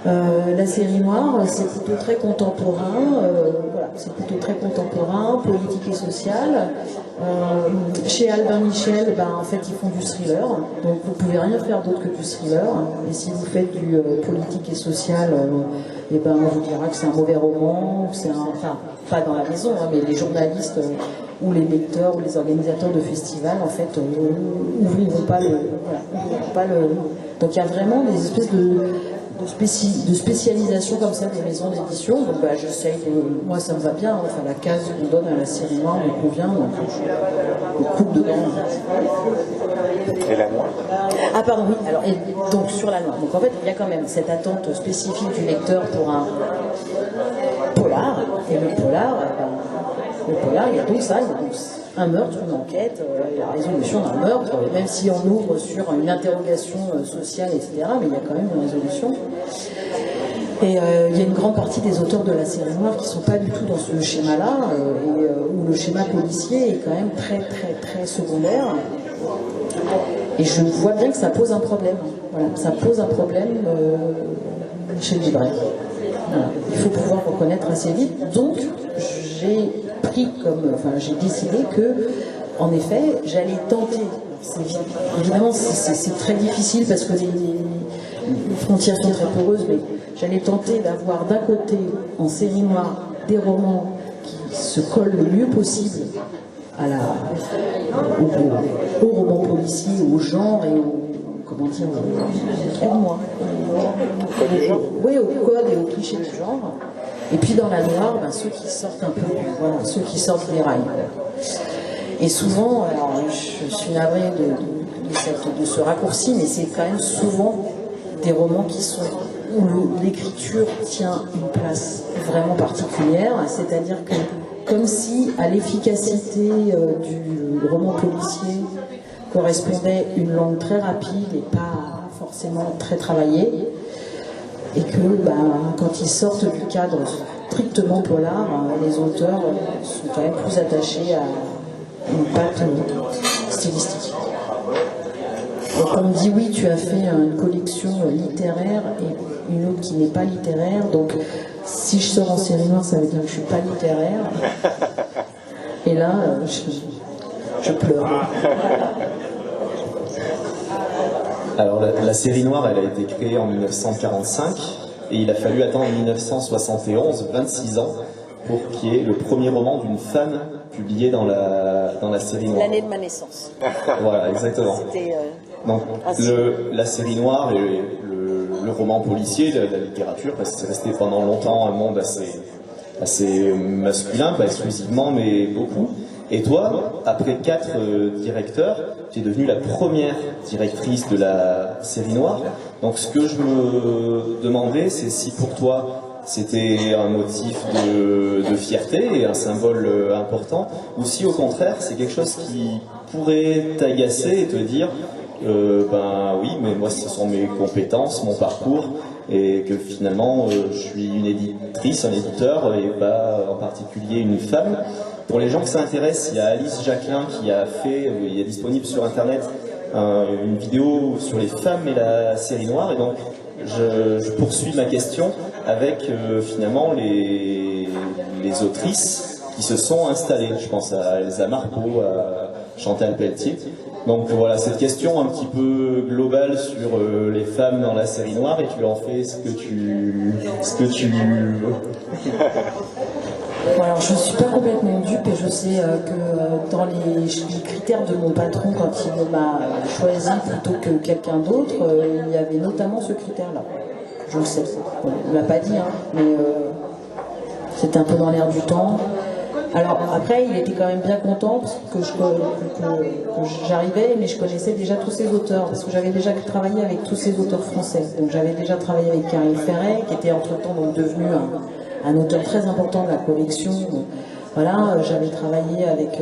La série noire, c'est plutôt très contemporain, c'est plutôt très contemporain, politique et social. Chez Albin Michel, en fait, ils font du thriller, donc vous pouvez rien faire d'autre que du thriller. Et si vous faites du politique et social, on vous dira que c'est un mauvais roman, ou c'est enfin, pas dans la maison, hein, mais les journalistes ou les lecteurs ou les organisateurs de festivals, en fait, n'ouvriront pas le. Donc il y a vraiment des espèces de spécialisation comme ça des maisons d'édition. Donc j'essaye moi ça me va bien, hein. Enfin la case qu'on donne à la série noire me convient, donc je coupe dedans. Et la noire? Ah pardon, oui, alors donc sur la noire. Donc en fait il y a quand même cette attente spécifique du lecteur pour un polar, et le polar, il y a donc ça, il y a donc un meurtre, une enquête, la résolution d'un meurtre, même si on ouvre sur une interrogation sociale, etc., mais il y a quand même une résolution. Et il y a une grande partie des auteurs de la série noire qui ne sont pas du tout dans ce schéma-là, où le schéma policier est quand même très très très secondaire. Et je vois bien que ça pose un problème. Voilà, ça pose un problème chez le libraire. Voilà. Il faut pouvoir reconnaître assez vite. Donc, j'ai décidé que, en effet, j'allais tenter. Évidemment, c'est très difficile parce que les frontières sont très poreuses, mais j'allais tenter d'avoir d'un côté, en série noire, des romans qui se collent le mieux possible au roman policier, au genre et au code et au cliché du genre. Et puis dans la noire, ceux qui sortent un peu, ceux qui sortent des rails. Et souvent, alors je suis navrée de ce raccourci, mais c'est quand même souvent des romans qui sont où l'écriture tient une place vraiment particulière, c'est-à-dire que comme si à l'efficacité du roman policier correspondait une langue très rapide et pas forcément très travaillée, et que quand ils sortent du cadre strictement polar, les auteurs sont quand même plus attachés à une patte stylistique. Donc on me dit oui, tu as fait une collection littéraire et une autre qui n'est pas littéraire, donc si je sors en série noire, ça veut dire que je ne suis pas littéraire. Et là, je pleure. Alors la série noire, elle a été créée en 1945 et il a fallu attendre 1971, 26 ans, pour qu'il y ait le premier roman d'une femme publié dans la série noire. L'année de ma naissance. Voilà, exactement. C'était, donc la série noire et le roman policier, la littérature, parce que c'est resté pendant longtemps un monde assez masculin, pas exclusivement, mais beaucoup. Et toi, après 4 directeurs, tu es devenue la première directrice de la série noire. Donc ce que je me demandais, c'est si pour toi c'était un motif de fierté et un symbole important, ou si au contraire c'est quelque chose qui pourrait t'agacer et te dire oui, mais moi ce sont mes compétences, mon parcours, et que finalement je suis une éditrice, un éditeur, et pas en particulier une femme. Pour les gens qui s'intéressent, il y a Alice Jacquelin qui a fait, il est disponible sur internet, une vidéo sur les femmes et la série noire, et donc je poursuis ma question avec finalement les autrices qui se sont installées. Je pense à Elsa Marpeau, à Chantal Pelletier. Donc voilà, cette question un petit peu globale sur les femmes dans la série noire, et tu en fais ce que tu veux. Bon, alors je ne suis pas complètement dupe et je sais que dans les critères de mon patron, quand il m'a choisi plutôt que quelqu'un d'autre, il y avait notamment ce critère-là. Je le sais. Bon, il ne l'a pas dit, hein, mais c'était un peu dans l'air du temps. Alors après, il était quand même bien content parce que j'arrivais, mais je connaissais déjà tous ces auteurs, parce que j'avais déjà travaillé avec tous ces auteurs français. Donc j'avais déjà travaillé avec Caril Ferret, qui était entre-temps donc devenu un auteur très important de la collection. Voilà, j'avais travaillé avec,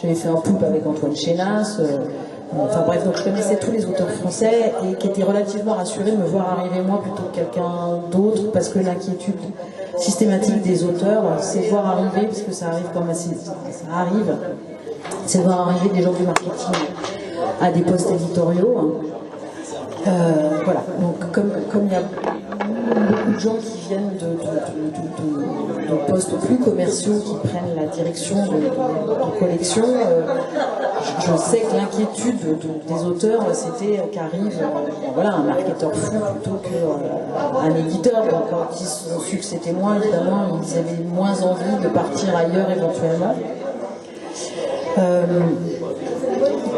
j'avais fait un poulpe avec Antoine Chénas. Enfin bref, donc je connaissais tous les auteurs français et qui étaient relativement rassurés de me voir arriver moi plutôt que quelqu'un d'autre, parce que l'inquiétude systématique des auteurs, c'est de voir arriver, parce que ça arrive comme ça arrive, c'est de voir arriver des gens du marketing à des postes éditoriaux. Voilà, donc comme il y a beaucoup de gens qui viennent de postes plus commerciaux, qui prennent la direction de collection, je sais que l'inquiétude des auteurs, c'était qu'arrive un marketeur fou plutôt qu'un éditeur. Donc quand ils ont su que c'était moi, évidemment, ils avaient moins envie de partir ailleurs éventuellement.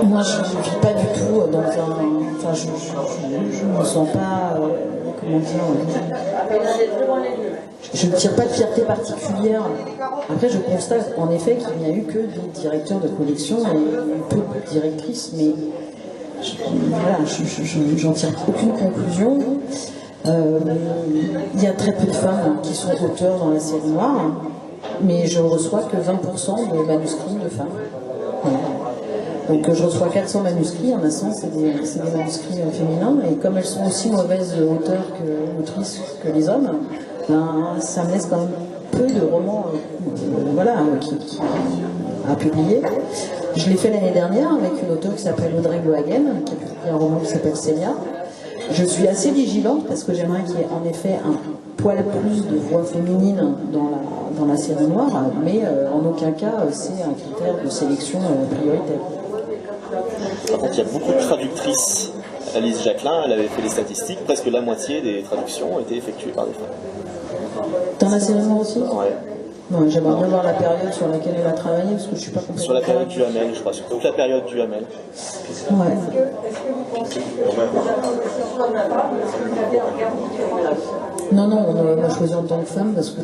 Moi, je ne vis pas du tout dans un... Enfin, je ne me sens pas... comment dire... Je ne tire pas de fierté particulière. Après, je constate en effet qu'il n'y a eu que des directeurs de collection et peu de directrices, mais j'en tire aucune conclusion. Il y a très peu de femmes qui sont auteurs dans la série noire, mais je reçois que 20% de manuscrits de femmes. Voilà. Donc je reçois 400 manuscrits, il y en a 100, c'est des manuscrits féminins, et comme elles sont aussi mauvaises auteurs que autrices que les hommes, ça me laisse quand même peu de romans à publier. Je l'ai fait l'année dernière avec une auteure qui s'appelle Audrey Lohagen, qui a publié un roman qui s'appelle Célia. Je suis assez vigilante parce que j'aimerais qu'il y ait en effet un poil plus de voix féminines dans la série noire, mais en aucun cas c'est un critère de sélection prioritaire. Par contre, il y a beaucoup de traductrices. Alice Jacquelin, elle avait fait les statistiques, presque la moitié des traductions ont été effectuées par des femmes. Dans la série noire aussi ? Ouais. Non, j'aimerais bien voir la période sur laquelle elle a travaillé, parce que je suis pas complètement... Sur la période du Hamel, je crois, sur toute la période du Hamel. Ouais. Non, on a choisi en tant que femme parce que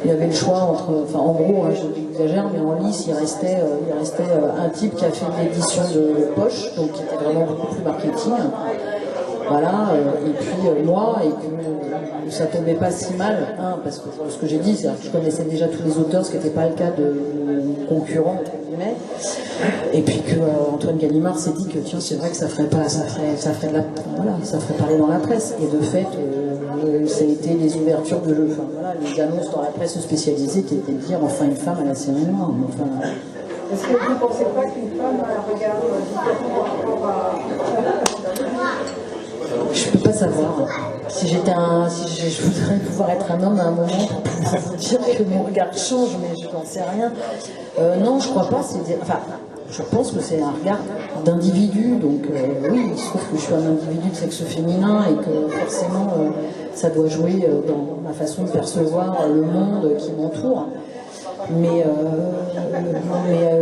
il y avait le choix entre, enfin en gros, j'exagère, mais en lice il restait un type qui a fait une édition de poche, donc qui était vraiment beaucoup plus marketing. voilà, et puis moi, et que ça tombait pas si mal, hein, parce que ce que j'ai dit, c'est que je connaissais déjà tous les auteurs, ce qui n'était pas le cas de concurrents, entre guillemets, et puis que Antoine Gallimard s'est dit que tiens, c'est vrai que ça ferait parler dans la presse, et de fait, ça a été les ouvertures de jeux, enfin, voilà, les annonces dans la presse spécialisée qui étaient de dire enfin une femme à la série noire. Enfin, est-ce que vous ne pensez pas qu'une femme a un regard différent par rapport à... Je peux pas savoir. Si je voudrais pouvoir être un homme à un moment pour pouvoir vous dire que mon regard change, mais je n'en sais rien. Non, je crois pas. Enfin, je pense que c'est un regard d'individu. Donc oui, il se trouve que je suis un individu de sexe féminin et que forcément ça doit jouer dans ma façon de percevoir le monde qui m'entoure. Mais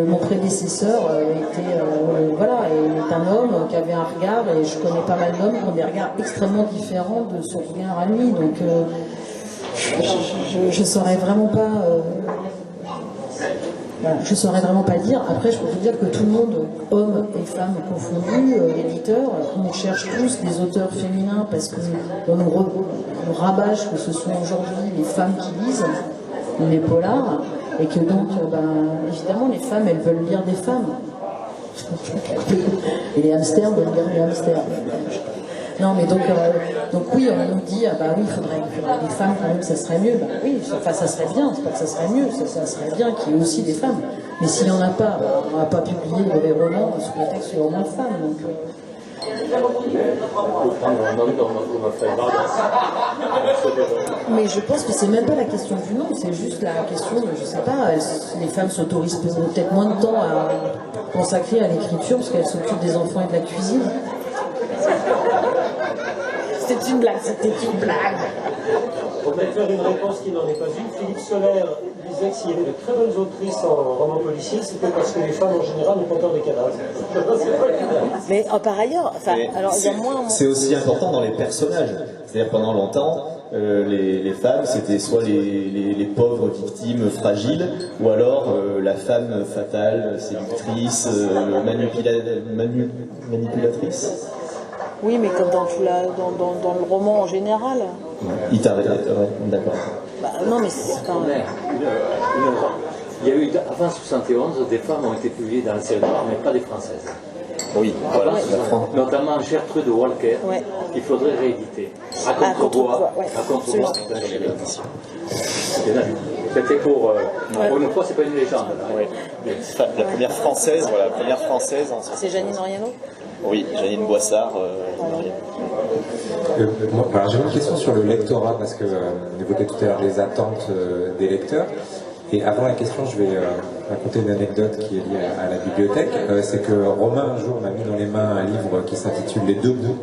mon prédécesseur est un homme qui avait un regard, et je connais pas mal d'hommes qui ont des regards extrêmement différents de son regard à lui, donc je saurais vraiment pas je saurais vraiment pas le dire. Après, je peux vous dire que tout le monde, hommes et femmes confondus, éditeurs, on cherche tous des auteurs féminins parce qu'on nous rabâche que ce sont aujourd'hui les femmes qui lisent les polars. Et que donc, évidemment, les femmes, elles veulent lire des femmes. Et les hamsters veulent lire des hamsters. Non, mais donc oui, on nous dit, oui, il faudrait des femmes quand même, ça serait mieux. Oui, enfin, ça serait bien, c'est pas que ça serait mieux, ça serait bien qu'il y ait aussi des femmes. Mais s'il n'y en a pas, on ne va pas publier les romans sous prétexte qu'il y a au moins de femmes. Donc, mais je pense que c'est même pas la question du nom, c'est juste la question de, je sais pas, les femmes s'autorisent peut-être moins de temps à consacrer à l'écriture parce qu'elles s'occupent des enfants et de la cuisine. C'était une blague. Pour faire une réponse qui n'en est pas une, Philippe Soler disait que s'il y avait de très bonnes autrices en roman policier, c'était parce que les femmes en général n'ont pas peur des cadavres. Mais par ailleurs, alors il y a moins. C'est aussi important dans les personnages. C'est-à-dire pendant longtemps, les femmes, c'était soit les pauvres victimes fragiles, ou alors la femme fatale, séductrice, manipulatrice. Oui, mais comme dans le roman en général. Il t'arrête, d'accord. Non, mais c'est quand même. Il y a eu, avant 1971, des femmes ont été publiées dans la série noire, mais pas des françaises. Oui, voilà. Notamment Gertrude Walker, qu'il faudrait rééditer. À contre-voix. C'était pour une fois, c'est pas une légende. Là. La première française, voilà, la première française. C'est Janine Oriano ? Oui, Janine Boissard. J'ai une question sur le lectorat, parce que on évoquait tout à l'heure les attentes des lecteurs. Et avant la question, je vais raconter une anecdote qui est liée à la bibliothèque. C'est que Romain, un jour, m'a mis dans les mains un livre qui s'intitule Les Deux Bouts.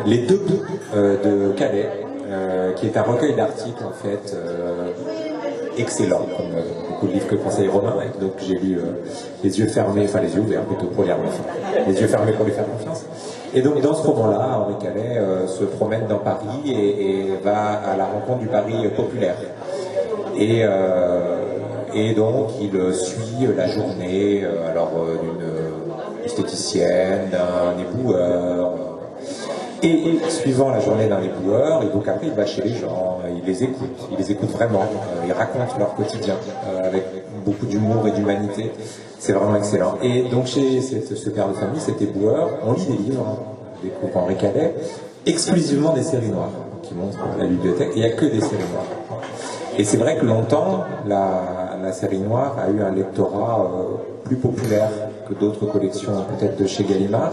Les Deux Bouts de Calais, qui est un recueil d'articles, en fait, excellent, comme beaucoup de livres que conseille Romain. Et donc j'ai lu les yeux fermés, enfin les yeux ouverts plutôt pour lire les yeux fermés pour lui faire confiance. Et donc dans ce roman-là, Henri Calais se promène dans Paris et va à la rencontre du Paris populaire. Et donc il suit la journée d'une esthéticienne, d'un éboueur. Et suivant la journée d'un éboueur, et donc après il va chez les gens, il les écoute vraiment, il raconte leur quotidien avec beaucoup d'humour et d'humanité, c'est vraiment excellent. Et donc chez ce père de famille, cet éboueur, on lit des livres, on découvre Henri Calais, exclusivement des séries noires qui montrent la bibliothèque, et il n'y a que des séries noires. Et c'est vrai que longtemps, la série noire a eu un lectorat plus populaire que d'autres collections, peut-être de chez Gallimard.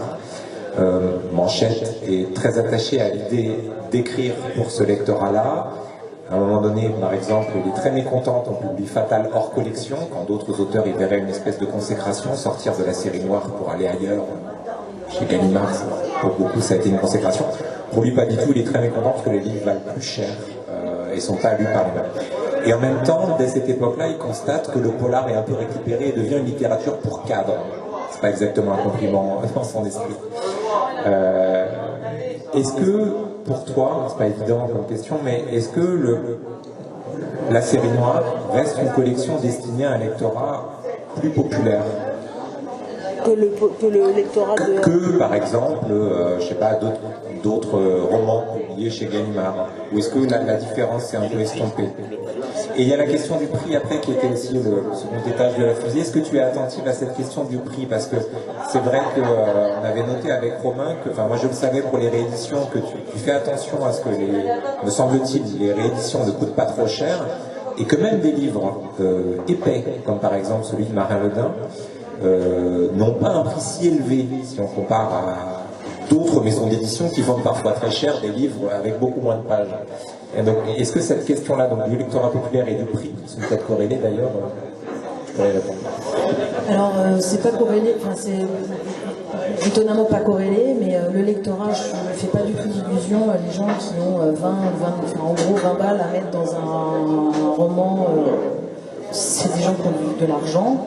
Manchette est très attachée à l'idée d'écrire pour ce lectorat-là. À un moment donné, par exemple, il est très mécontente, on publie Fatal hors collection, quand d'autres auteurs y verraient une espèce de consécration, sortir de la série noire pour aller ailleurs. Chez Gallimard, pour beaucoup, ça a été une consécration. Pour lui, pas du tout, il est très mécontent parce que les livres valent plus cher et sont pas lus par les mêmes. Et en même temps, dès cette époque-là, il constate que le polar est un peu récupéré et devient une littérature pour cadres. C'est pas exactement un compliment dans son esprit. Est-ce que, pour toi, c'est pas évident comme question, mais est-ce que la série noire reste une collection destinée à un lectorat plus populaire que le lectorat de... Que, par exemple, je sais pas, d'autres romans publiés chez Gallimard? Ou est-ce que la différence est un peu estompée? Et il y a la question du prix après qui était aussi le second étage de la fusée. Est-ce que tu es attentive à cette question du prix? Parce que c'est vrai qu'on avait noté avec Romain que, enfin moi je le savais pour les rééditions, que tu fais attention à ce que me semble-t-il, les rééditions ne coûtent pas trop cher, et que même des livres épais, comme par exemple celui de Marin Ledin, n'ont pas un prix si élevé si on compare à d'autres maisons d'édition qui vendent parfois très cher des livres avec beaucoup moins de pages. Et donc, est-ce que cette question-là, donc du lectorat populaire et du prix, qui sont peut-être corrélées d'ailleurs, tu pourrais répondre? Alors, c'est pas corrélé, enfin c'est étonnamment pas corrélé, mais le lectorat, je ne fais pas du tout d'illusion. Les gens qui ont 20, en gros 20 balles à mettre dans un roman, c'est des gens qui ont de l'argent.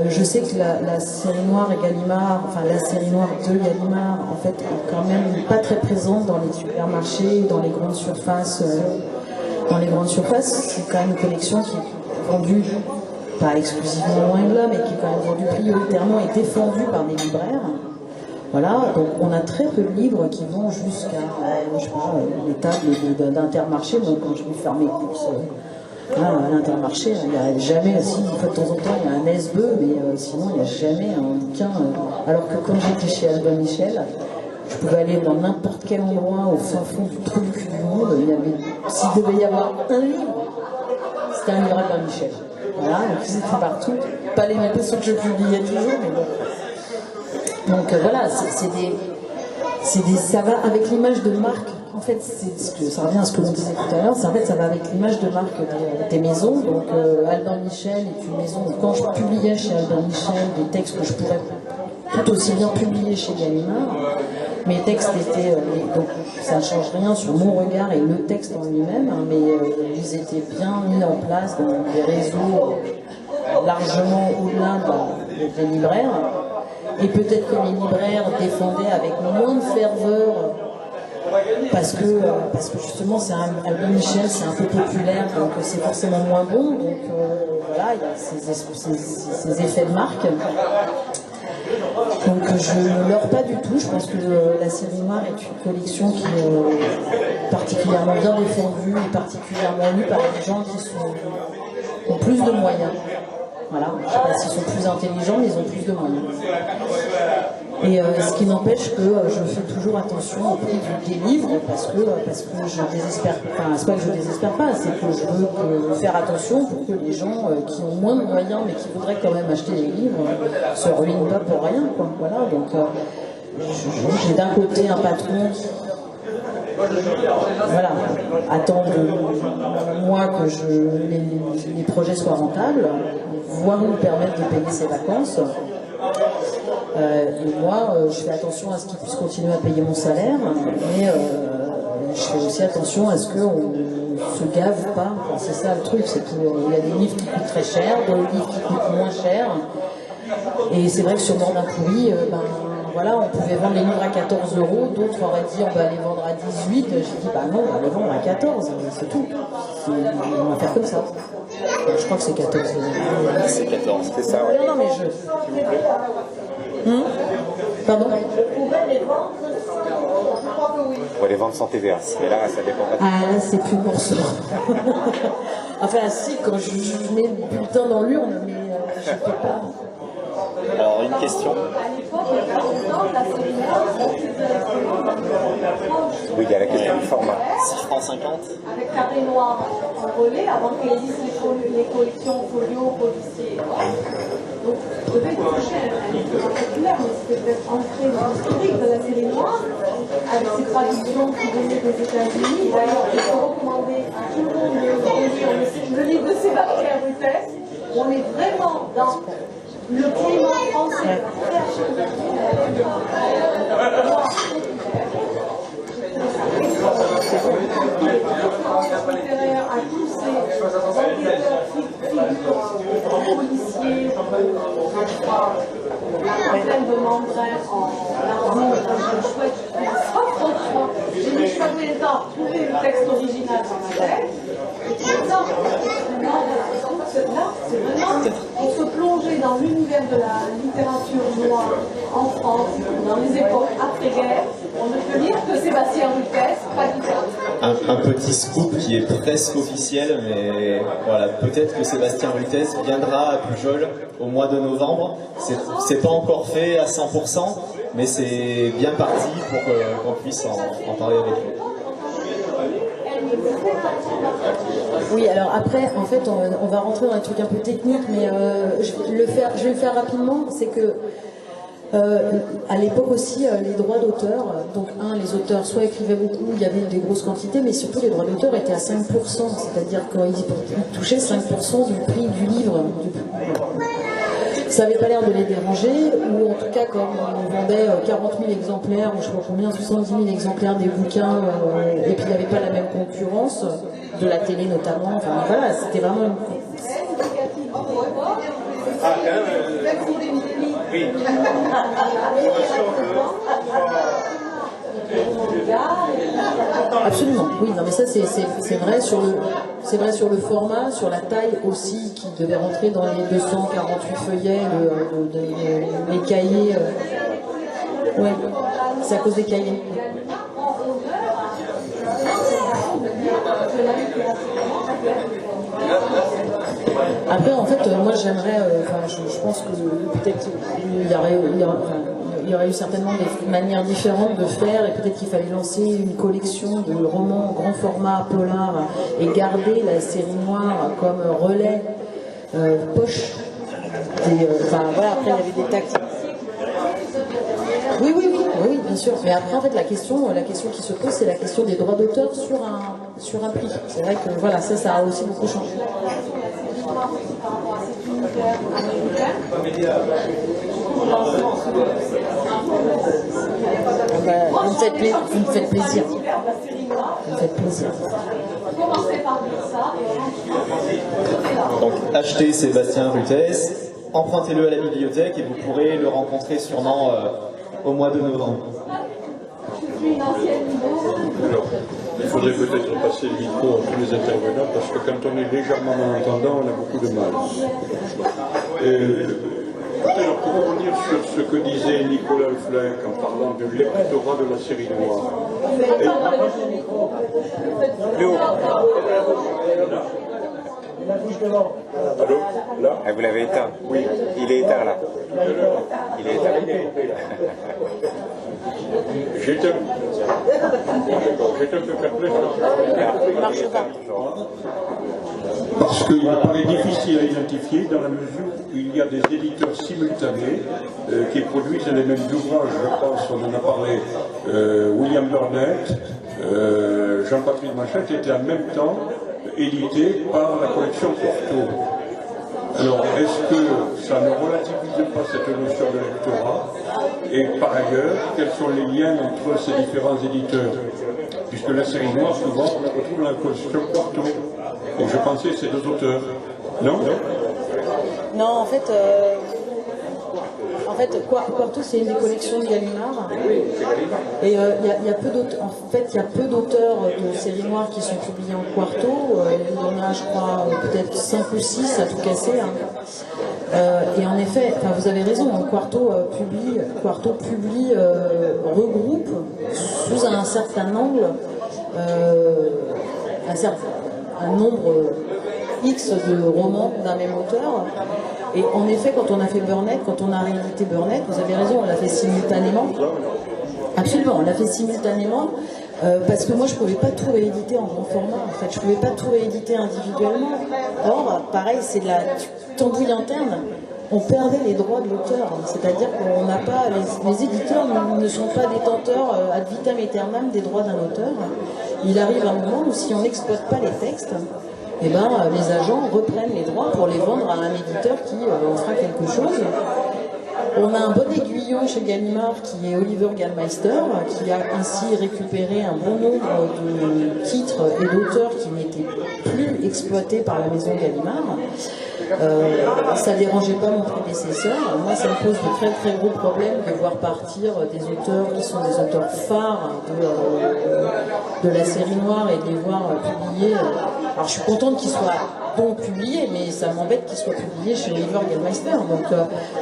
Je sais que la série noire et Gallimard, enfin la série noire de Gallimard, en fait, est quand même pas très présente dans les supermarchés, dans les grandes surfaces. Dans les grandes surfaces, c'est quand même une collection qui est vendue, pas exclusivement loin de là, mais qui est quand même vendue prioritairement et défendue par des libraires. Voilà, donc on a très peu de livres qui vont jusqu'à, je sais pas, les tables d'Intermarché. Donc quand je vais faire mes courses à l'Intermarché, il n'y a jamais, si, de temps en temps, il y a un SBE, mais sinon, il n'y a jamais un bouquin. Alors que quand j'étais chez Albin Michel, je pouvais aller dans n'importe quel endroit, au fin fond du trou du cul du monde, s'il devait y avoir un livre, c'était un livre Albin Michel. Voilà, donc ils étaient partout. Pas les mêmes ceux que je publiais toujours, mais bon. Donc voilà, ça va avec l'image de marque. En fait, ça revient à ce que l'on disait tout à l'heure, ça va avec l'image de marque des maisons. Donc Albin Michel est une maison. Quand je publiais chez Albin Michel des textes que je pourrais tout aussi bien publier chez Gallimard, mes textes étaient, donc ça ne change rien sur mon regard et le texte en lui-même, hein, mais ils étaient bien mis en place dans des réseaux largement au-delà des libraires. Et peut-être que les libraires défendaient avec moins de ferveur, parce que justement c'est Albin Michel, c'est un peu populaire, donc c'est forcément moins bon. Donc voilà, il y a ces effets de marque. Donc je ne leurre pas du tout. Je pense que la série noire est une collection qui est particulièrement bien défendue et particulièrement lue par des gens qui ont plus de moyens. Voilà, je ne sais pas s'ils sont plus intelligents, mais ils ont plus de moyens. Et ce qui n'empêche que je fais toujours attention au prix des livres, parce que je désespère, enfin c'est pas que je désespère pas, c'est que je veux faire attention pour que les gens qui ont moins de moyens mais qui voudraient quand même acheter des livres se ruinent pas pour rien, quoi. Voilà, donc j'ai d'un côté un patron qui attend de moi que les projets soient rentables, voire nous permettre de payer ses vacances. Et moi, je fais attention à ce qu'ils puissent continuer à payer mon salaire, mais je fais aussi attention à ce qu'on se gave pas. Enfin, c'est ça le truc, c'est qu'il y a des livres qui coûtent très cher, d'autres livres qui coûtent moins cher. Et c'est vrai que sur Mort d'un pourri, voilà, on pouvait vendre les livres à 14 €, d'autres auraient dit on va les vendre à 18. J'ai dit non, on va les vendre à 14, c'est tout. On va faire comme ça. Je crois que c'est 14 €. C'est 14, c'est ça, ouais. Non, mais je... Pardon? On va les vendre sans TVA, mais là ça dépend pas. Ah, c'est plus pour ça. Enfin, si, quand je mets le bulletin dans l'urne, mais je ne peux pas. Alors, une question. Oui, il y a la question du format. 6 francs 50. Avec carré noir en relais, avant qu'ils existent les collections folio, policiers. Donc, peut-être que c'est un livre populaire, mais c'était peut-être ancré dans l'historique de la série noire, avec ses traductions qui venaient des États-Unis. D'ailleurs, je peux recommander à tout le monde de lire le livre de Sébastien Rutès. On est vraiment dans le climat français. À tous ces enquêteurs figures, policiers, Marcel de Mandrin en argent, chouette, ça franchement, j'ai mis choisi le temps de trouver le texte original dans ma tête. Et là, c'est vraiment pour se plonger dans l'univers de la littérature noire en France, dans les époques après-guerre. On ne peut lire que petit scoop qui est presque officiel, mais voilà, peut-être que Sébastien Rutez viendra à Pujol au mois de novembre. C'est pas encore fait à 100%, mais c'est bien parti pour qu'on puisse en parler avec lui. Oui, alors après, en fait, on va rentrer dans des trucs un peu techniques, mais je vais le faire rapidement. C'est que à l'époque aussi, les droits d'auteur, donc les auteurs soit écrivaient beaucoup, il y avait des grosses quantités, mais surtout les droits d'auteur étaient à 5%, c'est-à-dire qu'ils touchaient 5% du prix du livre. Ça n'avait pas l'air de les déranger, ou en tout cas, comme on vendait 40 000 exemplaires, ou je sais pas combien, 70 000 exemplaires des bouquins, et puis il n'y avait pas la même concurrence, de la télé notamment, enfin voilà, c'était vraiment une... Ah, quand même, oui. Absolument, oui, non mais ça c'est vrai sur le format, sur la taille aussi qui devait rentrer dans les 248 feuillets, les cahiers. Ouais, c'est à cause des cahiers. Après, en fait, moi j'aimerais, je pense que peut-être il y aurait eu certainement des manières différentes de faire, et peut-être qu'il fallait lancer une collection de romans grand format polar et garder la série noire comme relais poche. Voilà, après il y avait des tactiques. Oui, bien sûr. Mais après, en fait, la question qui se pose, c'est la question des droits d'auteur sur un prix. C'est vrai que voilà, ça a aussi beaucoup changé. Vous me faites plaisir. Vous me faites plaisir. Donc, achetez Sébastien Rutez, empruntez-le à la bibliothèque et vous pourrez le rencontrer sûrement au mois de novembre. Alors, il faudrait peut-être passer le micro à tous les intervenants parce que quand on est légèrement malentendant, on a beaucoup de mal. Peut-être pour revenir sur ce que disait Nicolas Fleck en parlant du lectorat de la série noire. Allô? Là? Ah, vous l'avez éteint? Oui. Il est éteint là. Il est éteint. J'étais un peu perplexe. Parce qu'il paraît difficile à identifier dans la mesure où il y a des éditeurs simultanés qui produisent les mêmes ouvrages. Je pense, on en a parlé, William Burnett, Jean-Patrick Machette étaient en même temps édités par la collection Quarto. Alors, est-ce que ça ne relativise pas cette notion de lectorat? Et par ailleurs, quels sont les liens entre ces différents éditeurs? Puisque la série noire, souvent, on la retrouve dans la collection Quarto. Et je pensais que c'est deux auteurs. Non? Non, en fait, Quarto, c'est une des collections de Gallimard. Et il y a peu d'auteurs. En fait, il y a peu d'auteurs de séries noires qui sont publiés en Quarto. Il y en a, je crois, peut-être 5 ou 6 à tout casser. Et en effet, vous avez raison. Quarto publie, regroupe sous un certain angle un nombre X de romans d'un même auteur. Et en effet, quand on a fait Burnett, quand on a réédité Burnett, vous avez raison, on l'a fait simultanément. Absolument, on l'a fait simultanément parce que moi je ne pouvais pas tout rééditer en grand format. En fait, je ne pouvais pas tout rééditer individuellement. Or, pareil, c'est de la tambouille interne. On perdait les droits de l'auteur, c'est-à-dire qu'on n'a pas, les éditeurs ne sont pas détenteurs ad vitam aeternam des droits d'un auteur. Il arrive un moment où si on n'exploite pas les textes, les agents reprennent les droits pour les vendre à un éditeur qui en fera quelque chose. On a un bon aiguillon chez Gallimard qui est Oliver Gallmeister, qui a ainsi récupéré un bon nombre de titres et d'auteurs qui n'étaient plus exploités par la maison Gallimard. Ça ne dérangeait pas mon prédécesseur. Moi, ça me pose de très très gros problèmes de voir partir des auteurs qui sont des auteurs phares de la série noire et de les voir publiés. Alors, je suis contente qu'ils soient donc publiés, mais ça m'embête qu'ils soient publiés chez Oliver Gallmeister. Donc,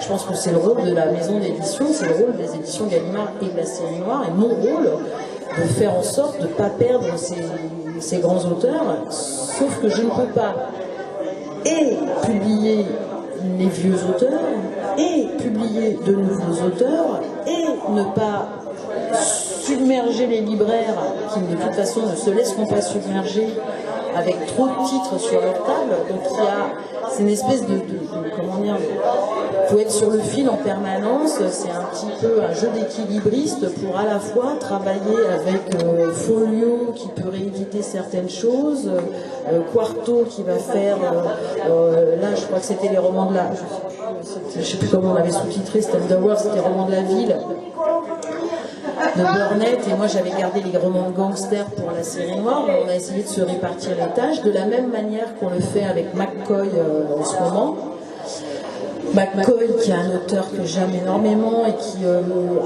je pense que c'est le rôle de la maison d'édition, c'est le rôle des éditions Gallimard et de la série noire, et mon rôle faire en sorte de ne pas perdre ces grands auteurs, sauf que je ne peux pas et publier les vieux auteurs, et publier de nouveaux auteurs, et ne pas submerger les libraires qui de toute façon ne se laisseront pas submerger avec trop de titres sur leur table. Donc c'est une espèce de comment dire, il faut être sur le fil en permanence. C'est un petit peu un jeu d'équilibriste pour à la fois travailler avec Folio qui peut rééditer certaines choses, Quarto qui va faire là je crois que c'était les romans de la, je sais plus comment on l'avait sous-titré, c'était Underworld, c'était romans de la ville de Burnett, et moi j'avais gardé les romans de gangsters pour la série noire. On a essayé de se répartir les tâches de la même manière qu'on le fait avec McCoy en ce moment. McCoy qui est un auteur que j'aime énormément et qui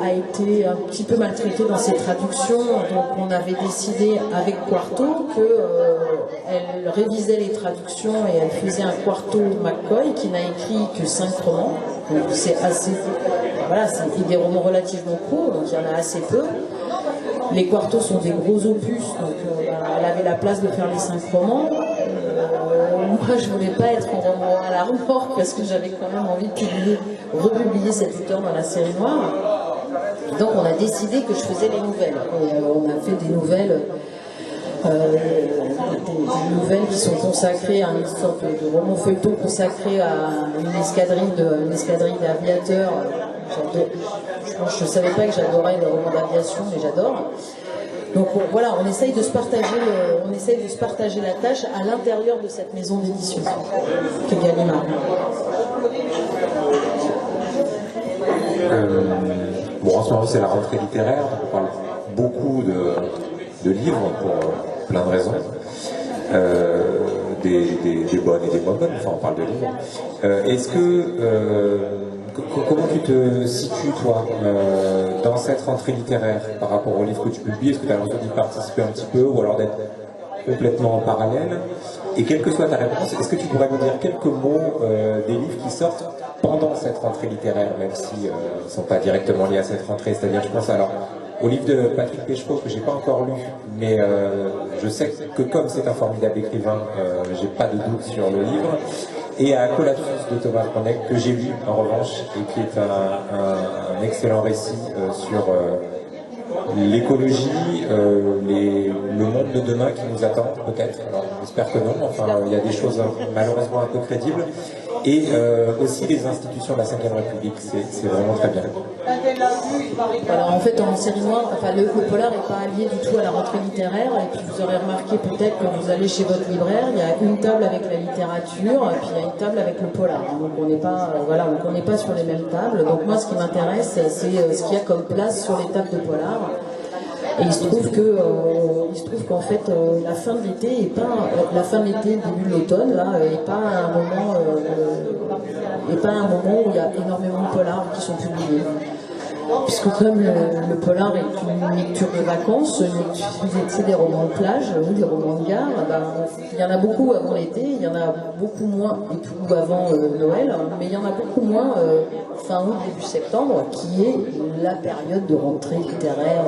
a été un petit peu maltraité dans ses traductions, donc on avait décidé avec Quarto qu'elle révisait les traductions et elle faisait un Quarto McCoy qui n'a écrit que 5 romans, donc c'est assez, voilà, c'est des romans relativement courts, donc il y en a assez peu. Les Quartos sont des gros opus, donc elle avait la place de faire les 5 romans. Moi, je voulais pas être en roman à la remorque parce que j'avais quand même envie de republier cet auteur dans la série noire. Et donc, on a décidé que je faisais les nouvelles. Et, on a fait des nouvelles qui sont consacrées à une sorte de roman feuilleton consacré à une escadrille d'aviateurs. Je ne savais pas que j'adorais les romans d'aviation, mais j'adore. Donc voilà, on essaye de se partager la tâche à l'intérieur de cette maison d'édition, qui est Gallimard. Bon, en ce moment c'est la rentrée littéraire, on parle beaucoup de livres pour plein de raisons. Des bonnes et des moins bonnes, enfin on parle de livres. Est-ce que comment tu te situes, toi, dans cette rentrée littéraire par rapport aux livres que tu publies? Est-ce que tu as l'impression d'y participer un petit peu ou alors d'être complètement en parallèle? Et quelle que soit ta réponse, est-ce que tu pourrais me dire quelques mots des livres qui sortent pendant cette rentrée littéraire, même s'ils ne sont pas directement liés à cette rentrée? C'est-à-dire, je pense alors au livre de Patrick Péchereau que j'ai pas encore lu, mais je sais que comme c'est un formidable écrivain, j'ai pas de doute sur le livre. Et à Colapsus de Thomas Pronek, que j'ai lu en revanche, et qui est un excellent récit sur l'écologie, le monde de demain qui nous attend, peut-être. Alors, j'espère que non, enfin, il y a des choses malheureusement un peu crédibles. Et aussi les institutions de la Ve République, c'est vraiment très bien. Alors en fait en série noire, enfin, le polar n'est pas lié du tout à la rentrée littéraire, et puis vous aurez remarqué peut-être quand vous allez chez votre libraire, il y a une table avec la littérature, et puis il y a une table avec le polar. Donc on n'est pas, donc on n'est pas sur les mêmes tables. Donc moi ce qui m'intéresse, c'est ce qu'il y a comme place sur les tables de polar. Et il se trouve qu'en fait la fin de l'été est pas la fin de l'été, début de l'automne là, est pas un moment où il y a énormément de polars qui sont publiés. Puisque comme le polar est une lecture de vacances, c'est des romans de plage ou des romans de gare, il y en a beaucoup avant l'été, il y en a beaucoup moins et tout avant Noël, mais il y en a beaucoup moins fin août, début septembre, qui est la période de rentrée littéraire,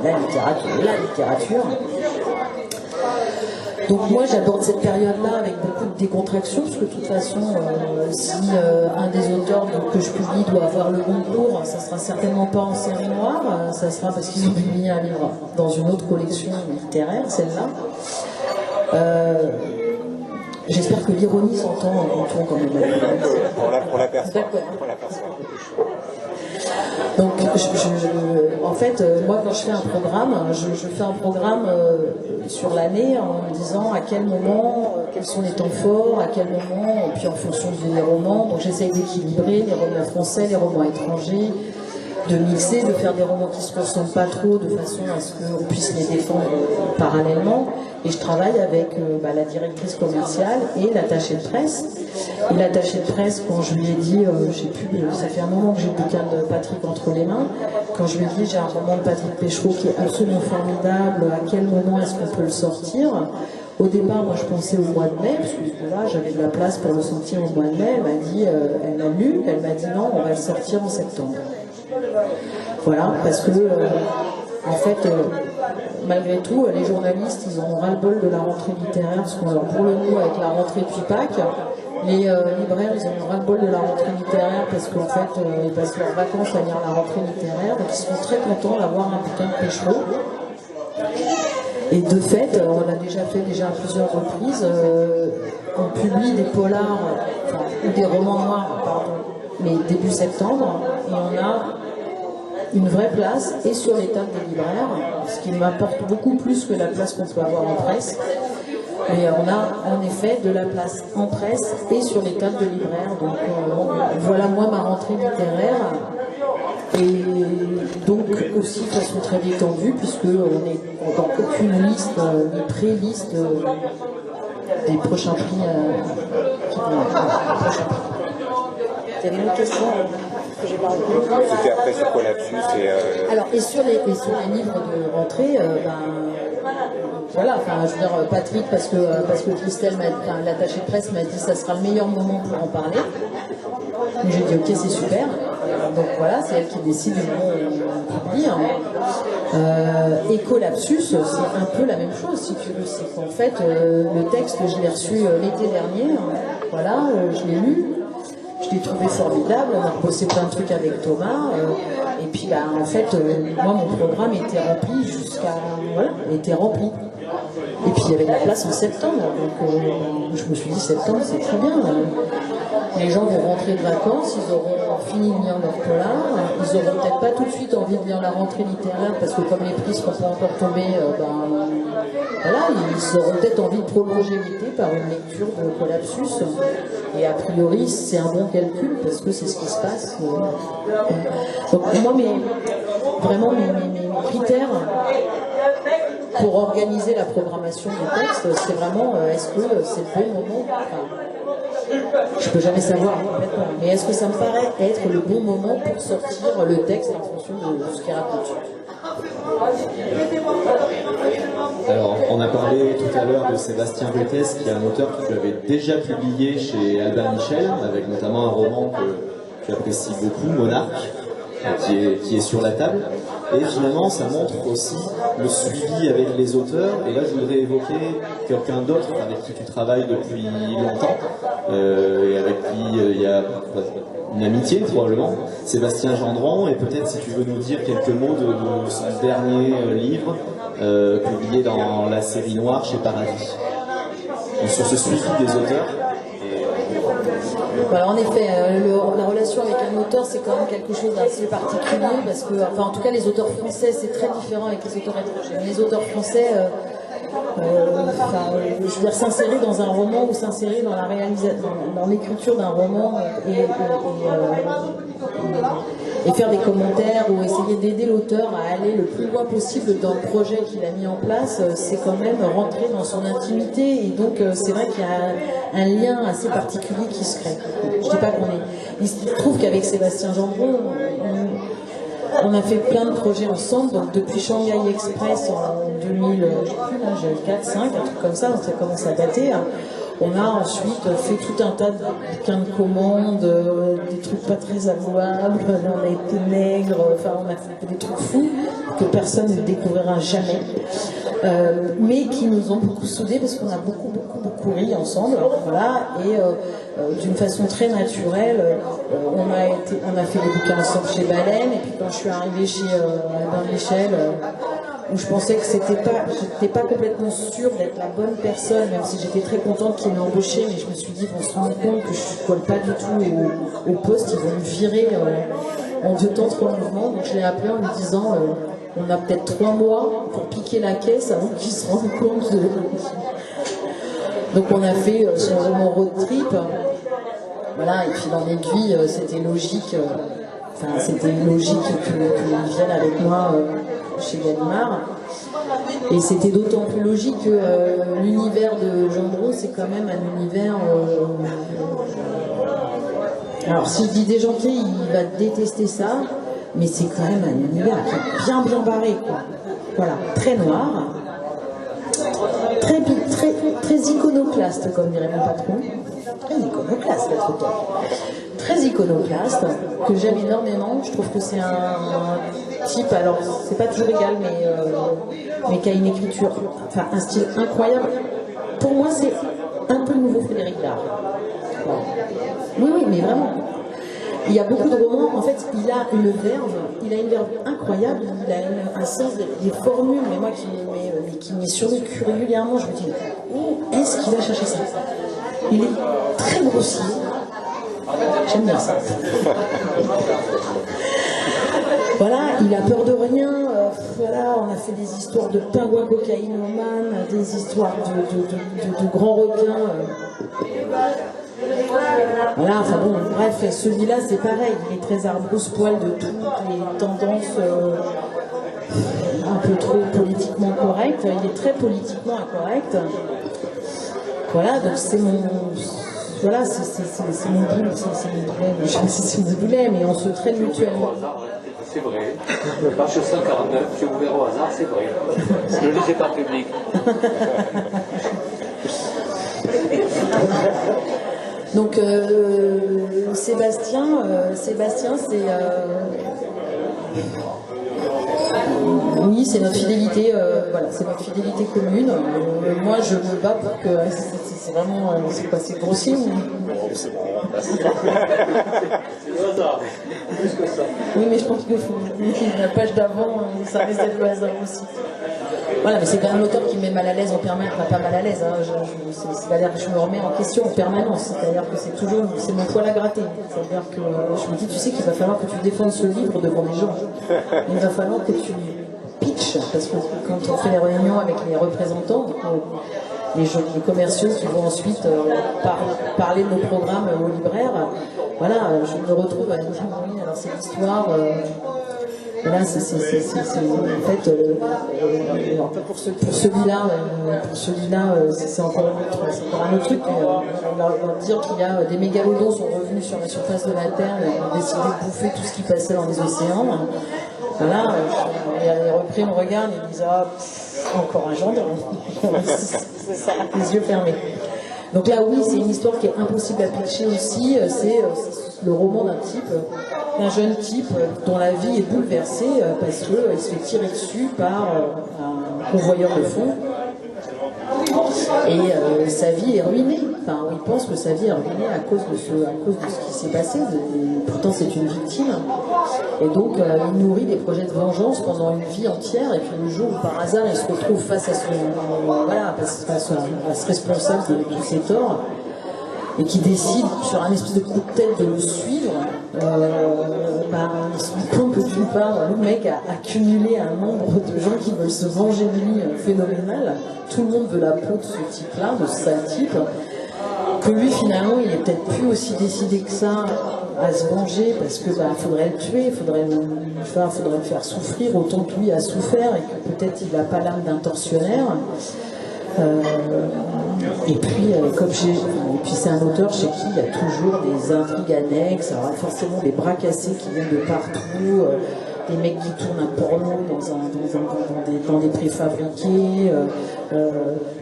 la littérature. Donc moi j'aborde cette période-là avec beaucoup de décontraction, parce que de toute façon, si un des auteurs que je publie doit avoir le Goncourt, ça sera certainement pas en série noire, ça sera parce qu'ils ont publié un livre dans une autre collection littéraire, celle-là. J'espère que l'ironie s'entend en Goncourt quand même. Pour la personne. D'accord. Donc, en fait, moi, quand je fais un programme, je fais un programme sur l'année en me disant à quel moment, quels sont les temps forts, à quel moment, et puis en fonction des romans. Donc, j'essaye d'équilibrer les romans français, les romans étrangers, de mixer, de faire des romans qui se ressemblent pas trop, de façon à ce qu'on puisse les défendre parallèlement. Et je travaille avec la directrice commerciale et l'attachée de presse. Et l'attachée de presse, quand je lui ai dit, ça fait un moment que j'ai le bouquin de Patrick entre les mains, quand je lui ai dit j'ai un roman de Patrick Péchereau qui est absolument formidable, à quel moment est-ce qu'on peut le sortir? Au départ, moi je pensais au mois de mai, parce que là j'avais de la place pour le sortir au mois de mai. Elle m'a dit, elle l'a lu, elle m'a dit non, on va le sortir en septembre. Voilà, parce que en fait, malgré tout, les journalistes, ils ont ras-le-bol de la rentrée littéraire, parce qu'on leur bourre le nez avec la rentrée depuis Pâques. Les libraires, ils ont ras-le-bol de la rentrée littéraire, parce qu'en fait, ils passent leurs vacances à lire la rentrée littéraire, donc ils sont très contents d'avoir un putain de pécho. Et de fait, on l'a déjà fait à plusieurs reprises, on publie des polars, ou des romans noirs, pardon, mais début septembre, et on a une vraie place et sur les tables des libraires, ce qui m'apporte beaucoup plus que la place qu'on peut avoir en presse. Mais on a en effet de la place en presse et sur les tables de libraires. Donc voilà moi ma rentrée littéraire. Et donc aussi de façon très détendue, puisque on n'est dans aucune liste, ni pré-liste des prochains prix qui vont Il y avait une autre question que j'ai pas répondu. C'était après sur Collapsus et... Alors, et sur les livres de rentrée, voilà, enfin, je veux dire, Patrick, parce que Christelle, l'attaché de presse, m'a dit que ça sera le meilleur moment pour en parler. Donc j'ai dit ok, c'est super. Donc voilà, c'est elle qui décide du moment où on publie. Et Collapsus, c'est un peu la même chose, si tu veux. C'est qu'en fait, le texte, je l'ai reçu l'été dernier. Voilà, je l'ai lu. Je l'ai trouvé formidable, on a bossé plein de trucs avec Thomas, et puis en fait, moi mon programme était rempli était rempli. Et puis il y avait de la place en septembre, donc je me suis dit septembre c'est très bien. Les gens vont rentrer de vacances, ils auront fini de lire leur polar, ils auront peut-être pas tout de suite envie de lire la rentrée littéraire parce que comme les prix ne seront pas encore tombés, voilà, ils auront peut-être envie de prolonger l'été par une lecture de Collapsus. Et a priori, c'est un bon calcul parce que c'est ce qui se passe. Donc moi, vraiment mes critères pour organiser la programmation des textes, c'est vraiment est-ce que c'est le bon moment. Je peux jamais savoir complètement, mais est-ce que ça me paraît être le bon moment pour sortir le texte en fonction de ce qu'il raconte? Alors, on a parlé tout à l'heure de Sébastien Vettès, qui est un auteur que tu avais déjà publié chez Albin Michel, avec notamment un roman que tu apprécies beaucoup, Monarque, qui est sur la table. Et finalement, ça montre aussi le suivi avec les auteurs. Et là, je voudrais évoquer quelqu'un d'autre avec qui tu travailles depuis longtemps, et avec qui il y a une amitié probablement, Sébastien Gendron. Et peut-être si tu veux nous dire quelques mots de son dernier livre, publié dans la série Noire chez Paradis, sur ce suivi des auteurs. Voilà, en effet, la relation avec un auteur, c'est quand même quelque chose d'assez particulier, parce que, enfin, en tout cas, les auteurs français, c'est très différent avec les auteurs étrangers. Les auteurs français, je veux dire, s'insérer dans un roman ou s'insérer dans la réalisation, dans l'écriture d'un roman et faire des commentaires ou essayer d'aider l'auteur à aller le plus loin possible dans le projet qu'il a mis en place, c'est quand même rentrer dans son intimité, et donc c'est vrai qu'il y a un lien assez particulier qui se crée. Je dis pas qu'on est... Il se trouve qu'avec Sébastien Gendron, on a fait plein de projets ensemble, donc depuis Shanghai Express en 2004, 5, un truc comme ça, donc ça commence à dater. On a ensuite fait tout un tas de bouquins de commandes, des trucs pas très avouables, on a été nègres, enfin on a fait des trucs fous que personne ne découvrira jamais, mais qui nous ont beaucoup soudés parce qu'on a beaucoup ri ensemble, voilà, et d'une façon très naturelle, on a fait des bouquins ensemble chez Baleine, et puis quand je suis arrivée chez Albin Michel, où je pensais que j'étais pas complètement sûre d'être la bonne personne, même si j'étais très contente qu'ils m'aient embauchée, mais je me suis dit, ils vont se rendre compte que je ne colle pas du tout au poste, ils vont me virer en 2 temps 3 mouvements. Donc je l'ai appelé en lui disant, on a peut-être 3 mois pour piquer la caisse avant qu'ils se rendent compte de... Donc on a fait son roman Road Trip, voilà, et puis dans l'aiguille, c'était logique, qu'ils viennent avec moi chez Gallimard. Et c'était d'autant plus logique que l'univers de Gendron, c'est quand même un univers... Alors si je dis déjanté, il va détester ça, mais c'est quand même un univers qui est bien barré, quoi. Voilà, très noir, très iconoclaste, comme dirait mon patron. Très iconoclaste, l'être auteur. très iconoclaste, que j'aime énormément. Je trouve que c'est un type, alors c'est pas toujours égal, mais qui a une écriture, enfin un style incroyable. Pour moi, c'est un peu le nouveau Frédéric Dard. Voilà. Oui, mais vraiment. Il y a beaucoup de romans, en fait, il a une verve incroyable, il a un sens des formules, mais moi qui m'est survécu régulièrement, je me dis, où est-ce qu'il a cherché ça? Il est très grossier, j'aime bien ça. Voilà, il a peur de rien, voilà, on a fait des histoires de pingouins cocaïnomanes, des histoires de grands requins. Voilà, enfin bon, bref, celui-là c'est pareil, il est très arbrousse-poil de toutes les tendances un peu trop politiquement correctes, il est très politiquement incorrect. Voilà, donc c'est mon... Voilà, c'est mon boulet, je sais pas si c'est mon boulet, mais on se traite mutuellement. C'est vrai, page 149, j'ai ouvert au hasard, c'est vrai. Je ne le laissais pas public. Donc Sébastien, c'est oui, c'est notre fidélité, voilà, c'est notre fidélité commune. Moi, je me bats pour que c'est vraiment, c'est quoi, c'est grossier ou... C'est le hasard, plus que ça. Oui, mais je pense qu'il faut la page d'avant, ça risque d'être le hasard aussi. Voilà, mais c'est quand même l'auteur qui me met mal à l'aise en permanence, pas mal à l'aise, hein. C'est-à-dire que je me remets en question en permanence, c'est-à-dire que c'est mon poil à gratter. C'est-à-dire que je me dis, tu sais qu'il va falloir que tu défendes ce livre devant les gens. Il va falloir que tu pitches, parce que quand on fait les réunions avec les représentants, les commerciaux qui vont ensuite parler de nos programmes aux libraires, voilà, je me retrouve à dire, oui, alors c'est l'histoire... Voilà, c'est en fait pour celui-là, c'est encore un autre truc. On va dire qu'il y a des mégalodons sont revenus sur la surface de la Terre et ont décidé de bouffer tout ce qui passait dans les océans. Voilà, et après on regarde et ils disent encore un gendre. C'est ça, les yeux fermés. Donc là, oui, c'est une histoire qui est impossible à pitcher aussi. C'est le roman d'un jeune type dont la vie est bouleversée parce qu'il se fait tirer dessus par un convoyeur de fonds. Et sa vie est ruinée. Enfin, il pense que sa vie est ruinée à cause de ce qui s'est passé. Pourtant, c'est une victime. Et donc, il nourrit des projets de vengeance pendant une vie entière. Et puis, le jour où, par hasard, il se retrouve face à ce responsable de tous ses torts, et qui décide, sur un espèce de coup de tête, de le suivre, il se rend compte que d'une part, le mec a accumulé un nombre de gens qui veulent se venger de lui phénoménal. Tout le monde veut la peau de ce type-là, de ce sale type. Que lui, finalement, il est peut-être plus aussi décidé que ça à se venger, parce que faudrait le tuer, faudrait le faire souffrir autant que lui a souffert, et que peut-être il n'a pas l'âme d'un tortionnaire. Et puis c'est un auteur chez qui il y a toujours des intrigues annexes, alors forcément des bras cassés qui viennent de partout, des mecs qui tournent un porno dans des préfabriqués,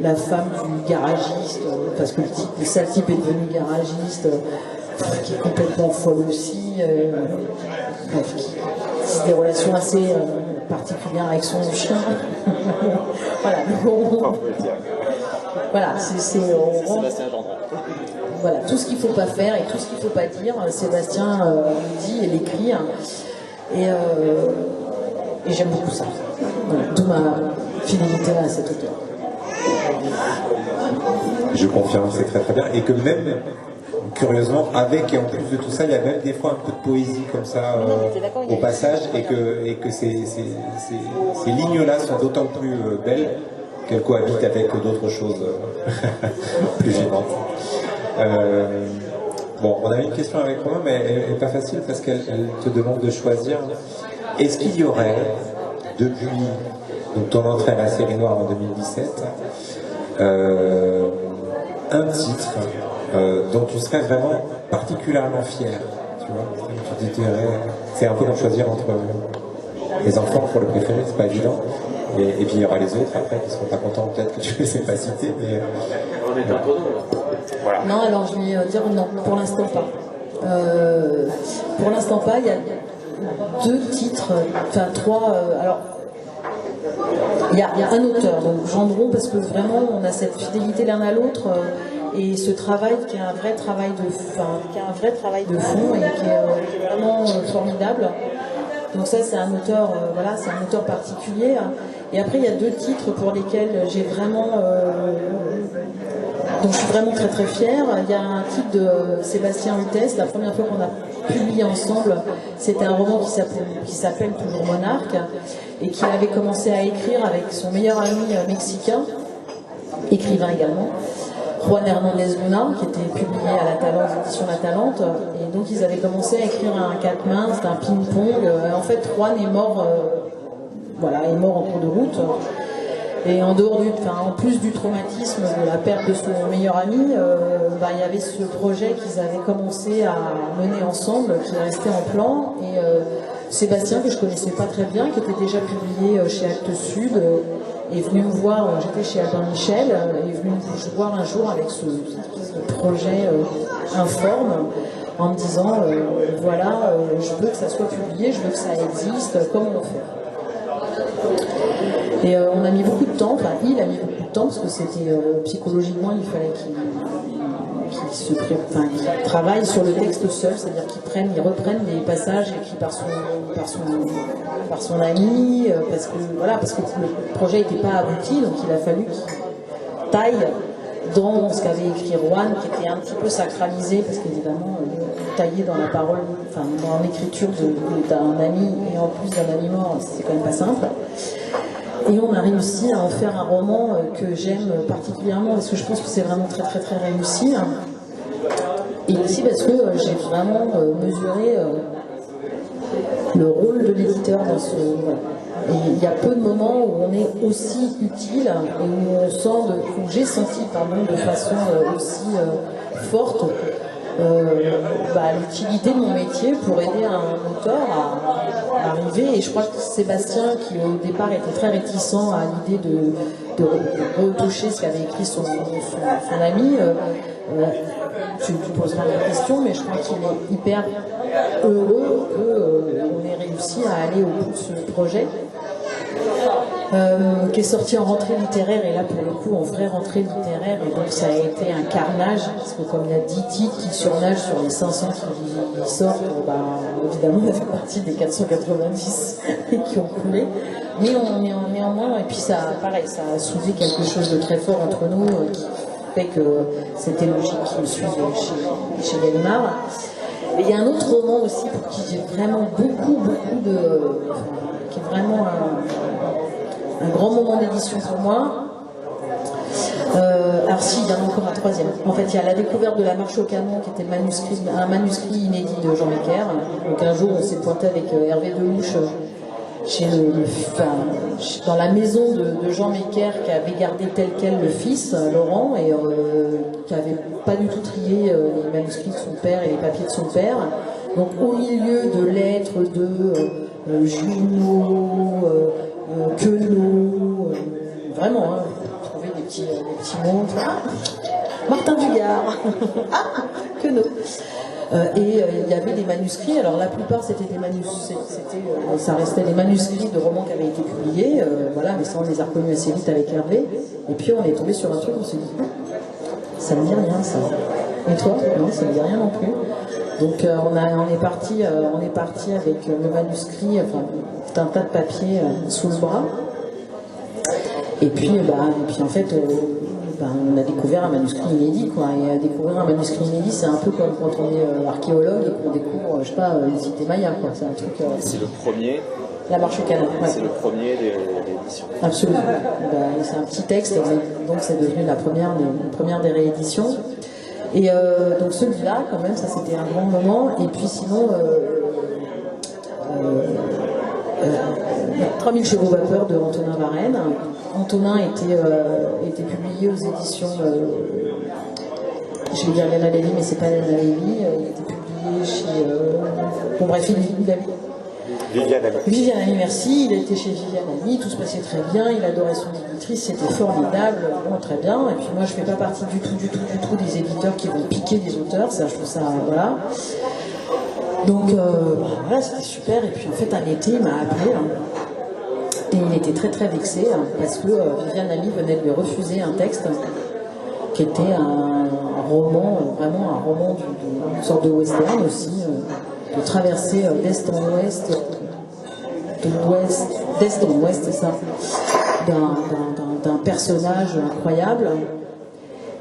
la femme du garagiste, parce que le sale type est devenu garagiste, qui est complètement folle aussi, qui a des relations assez particulières avec son chien. Voilà. Voilà, Sébastien Gendron. Voilà, tout ce qu'il ne faut pas faire et tout ce qu'il ne faut pas dire, Sébastien dit et l'écrit. Et j'aime beaucoup ça. Voilà, d'où ma fidélité à cet auteur. Je confirme, c'est très très bien. Et que même, curieusement, avec et en plus de tout ça, il y a même des fois un peu de poésie comme ça au passage, et que ces lignes-là sont d'autant plus belles qu'elles cohabitent avec d'autres choses plus gênantes. Bon, on avait une question avec Romain, mais elle n'est pas facile parce qu'elle te demande de choisir. Est-ce qu'il y aurait, depuis ton entrée à la série noire en 2017, un titre dont tu serais vraiment particulièrement fier, tu vois, tu te dirais, c'est un peu comme choisir entre les enfants pour le préférer, c'est pas évident, et puis il y aura les autres après qui seront pas contents peut-être que tu les aies pas cités, mais on est entre nous là. Voilà. Non, alors je vais dire non, pour l'instant pas. Pour l'instant pas, il y a 2 titres, enfin 3, alors il y a un auteur, donc Jean Dron, parce que vraiment on a cette fidélité l'un à l'autre, et ce travail qui est un vrai travail de fond et qui est vraiment formidable. Donc ça c'est un auteur, voilà, c'est un auteur particulier. Et après il y a 2 titres pour lesquels j'ai vraiment, dont je suis vraiment très très fière. Il y a un titre de Sébastien Huttès, la première fois qu'on a publié ensemble, c'était un roman qui s'appelle toujours Monarque, et qu'il avait commencé à écrire avec son meilleur ami mexicain, écrivain également, Juan Hernandez Luna, qui était publié à la Talente, édition La Talente, et donc ils avaient commencé à écrire un 4 mains, c'était un ping-pong. En fait, Juan est mort, est mort en cours de route. Et en plus du traumatisme de la perte de son meilleur ami, il y avait ce projet qu'ils avaient commencé à mener ensemble, qui restait en plan. Et Sébastien, que je connaissais pas très bien, qui était déjà publié chez Actes Sud, est venu me voir, j'étais chez Albin Michel, est venu me voir un jour avec ce projet informe, en me disant, je veux que ça soit publié, je veux que ça existe, comment on fait? Et on a mis beaucoup de temps, il a mis beaucoup de temps, parce que c'était psychologiquement, il fallait qu'il travaille sur le texte seul, c'est-à-dire qu'il reprenne des passages écrits par son ami, parce que le projet n'était pas abouti, donc il a fallu qu'il taille dans ce qu'avait écrit Juan, qui était un petit peu sacralisé, parce qu'évidemment, tailler dans la parole, dans l'écriture d'un ami, et en plus d'un ami mort, c'est quand même pas simple. Et on a réussi à en faire un roman que j'aime particulièrement, parce que je pense que c'est vraiment très très très réussi. Et aussi parce que j'ai vraiment mesuré le rôle de l'éditeur dans ce... Et il y a peu de moments où on est aussi utile, et où j'ai senti de façon aussi forte l'utilité de mon métier pour aider un auteur à arriver. Et je crois que Sébastien, qui au départ était très réticent à l'idée de retoucher ce qu'avait écrit son ami, tu poseras la question, mais je crois qu'il est hyper heureux qu'on ait réussi à aller au bout de ce projet. Qui est sorti en rentrée littéraire, et là pour le coup en vraie rentrée littéraire, et donc ça a été un carnage, parce que comme il y a 10 titres qui surnagent sur les 500 qui sortent, évidemment on a fait partie des 490 qui ont coulé, mais néanmoins, et puis ça a soulevé quelque chose de très fort entre nous, qui fait que c'était logique qu'il me suive chez Gallimard. Et il y a un autre roman aussi pour qui j'ai vraiment beaucoup qui est vraiment un grand moment d'édition pour moi. Alors si, il y en a encore un 3e. En fait, il y a La découverte de la marche au canon, qui était un manuscrit inédit de Jean Mecker. Donc un jour, on s'est pointé avec Hervé Delouche dans la maison de Jean Mecker, qui avait gardé tel quel le fils, Laurent, et qui n'avait pas du tout trié les manuscrits de son père et les papiers de son père. Donc au milieu de lettres de Junot, Queneau, vraiment, vous trouvez des petits mots. Martin Dugard, Queneau. Et il y avait des manuscrits, alors la plupart c'était des manuscrits, ça restait des manuscrits de romans qui avaient été publiés, mais ça on les a reconnus assez vite avec Hervé, et puis on est tombé sur un truc, on s'est dit, ça me dit rien ça. Et toi? Non, ça me dit rien non plus. Donc on est parti avec le manuscrit, un tas de papier sous le bras, et puis en fait on a découvert un manuscrit inédit, quoi. Et découvrir un manuscrit inédit, c'est un peu comme quand on est archéologue et qu'on découvre, une cité maya, quoi. C'est un truc. C'est le premier. La marche au canon. Ouais. C'est le premier de l'édition. Absolument. C'est un petit texte, donc c'est devenu la première des rééditions. Et donc celui-là, quand même, ça c'était un grand moment. Et puis sinon, 3000 chevaux vapeur de Antonin Varenne. Antonin était publié aux éditions, je vais dire Léna Lévy, mais c'est pas Léna Lévy, il était publié chez... Viviane Ami, merci, il a été chez Viviane Ami, tout se passait très bien, il adorait son éditrice, c'était formidable, bon, très bien. Et puis moi je fais pas partie du tout des éditeurs qui vont piquer des auteurs, ça je trouve ça, voilà. Donc voilà, c'était super. Et puis en fait, un été, il m'a appelé. Et il était très très vexé parce que Viviane Ami venait de lui refuser un texte qui était un roman, vraiment un roman d'une sorte de western aussi, de traversée d'est en ouest, d'est en ouest, c'est ça, d'un personnage incroyable.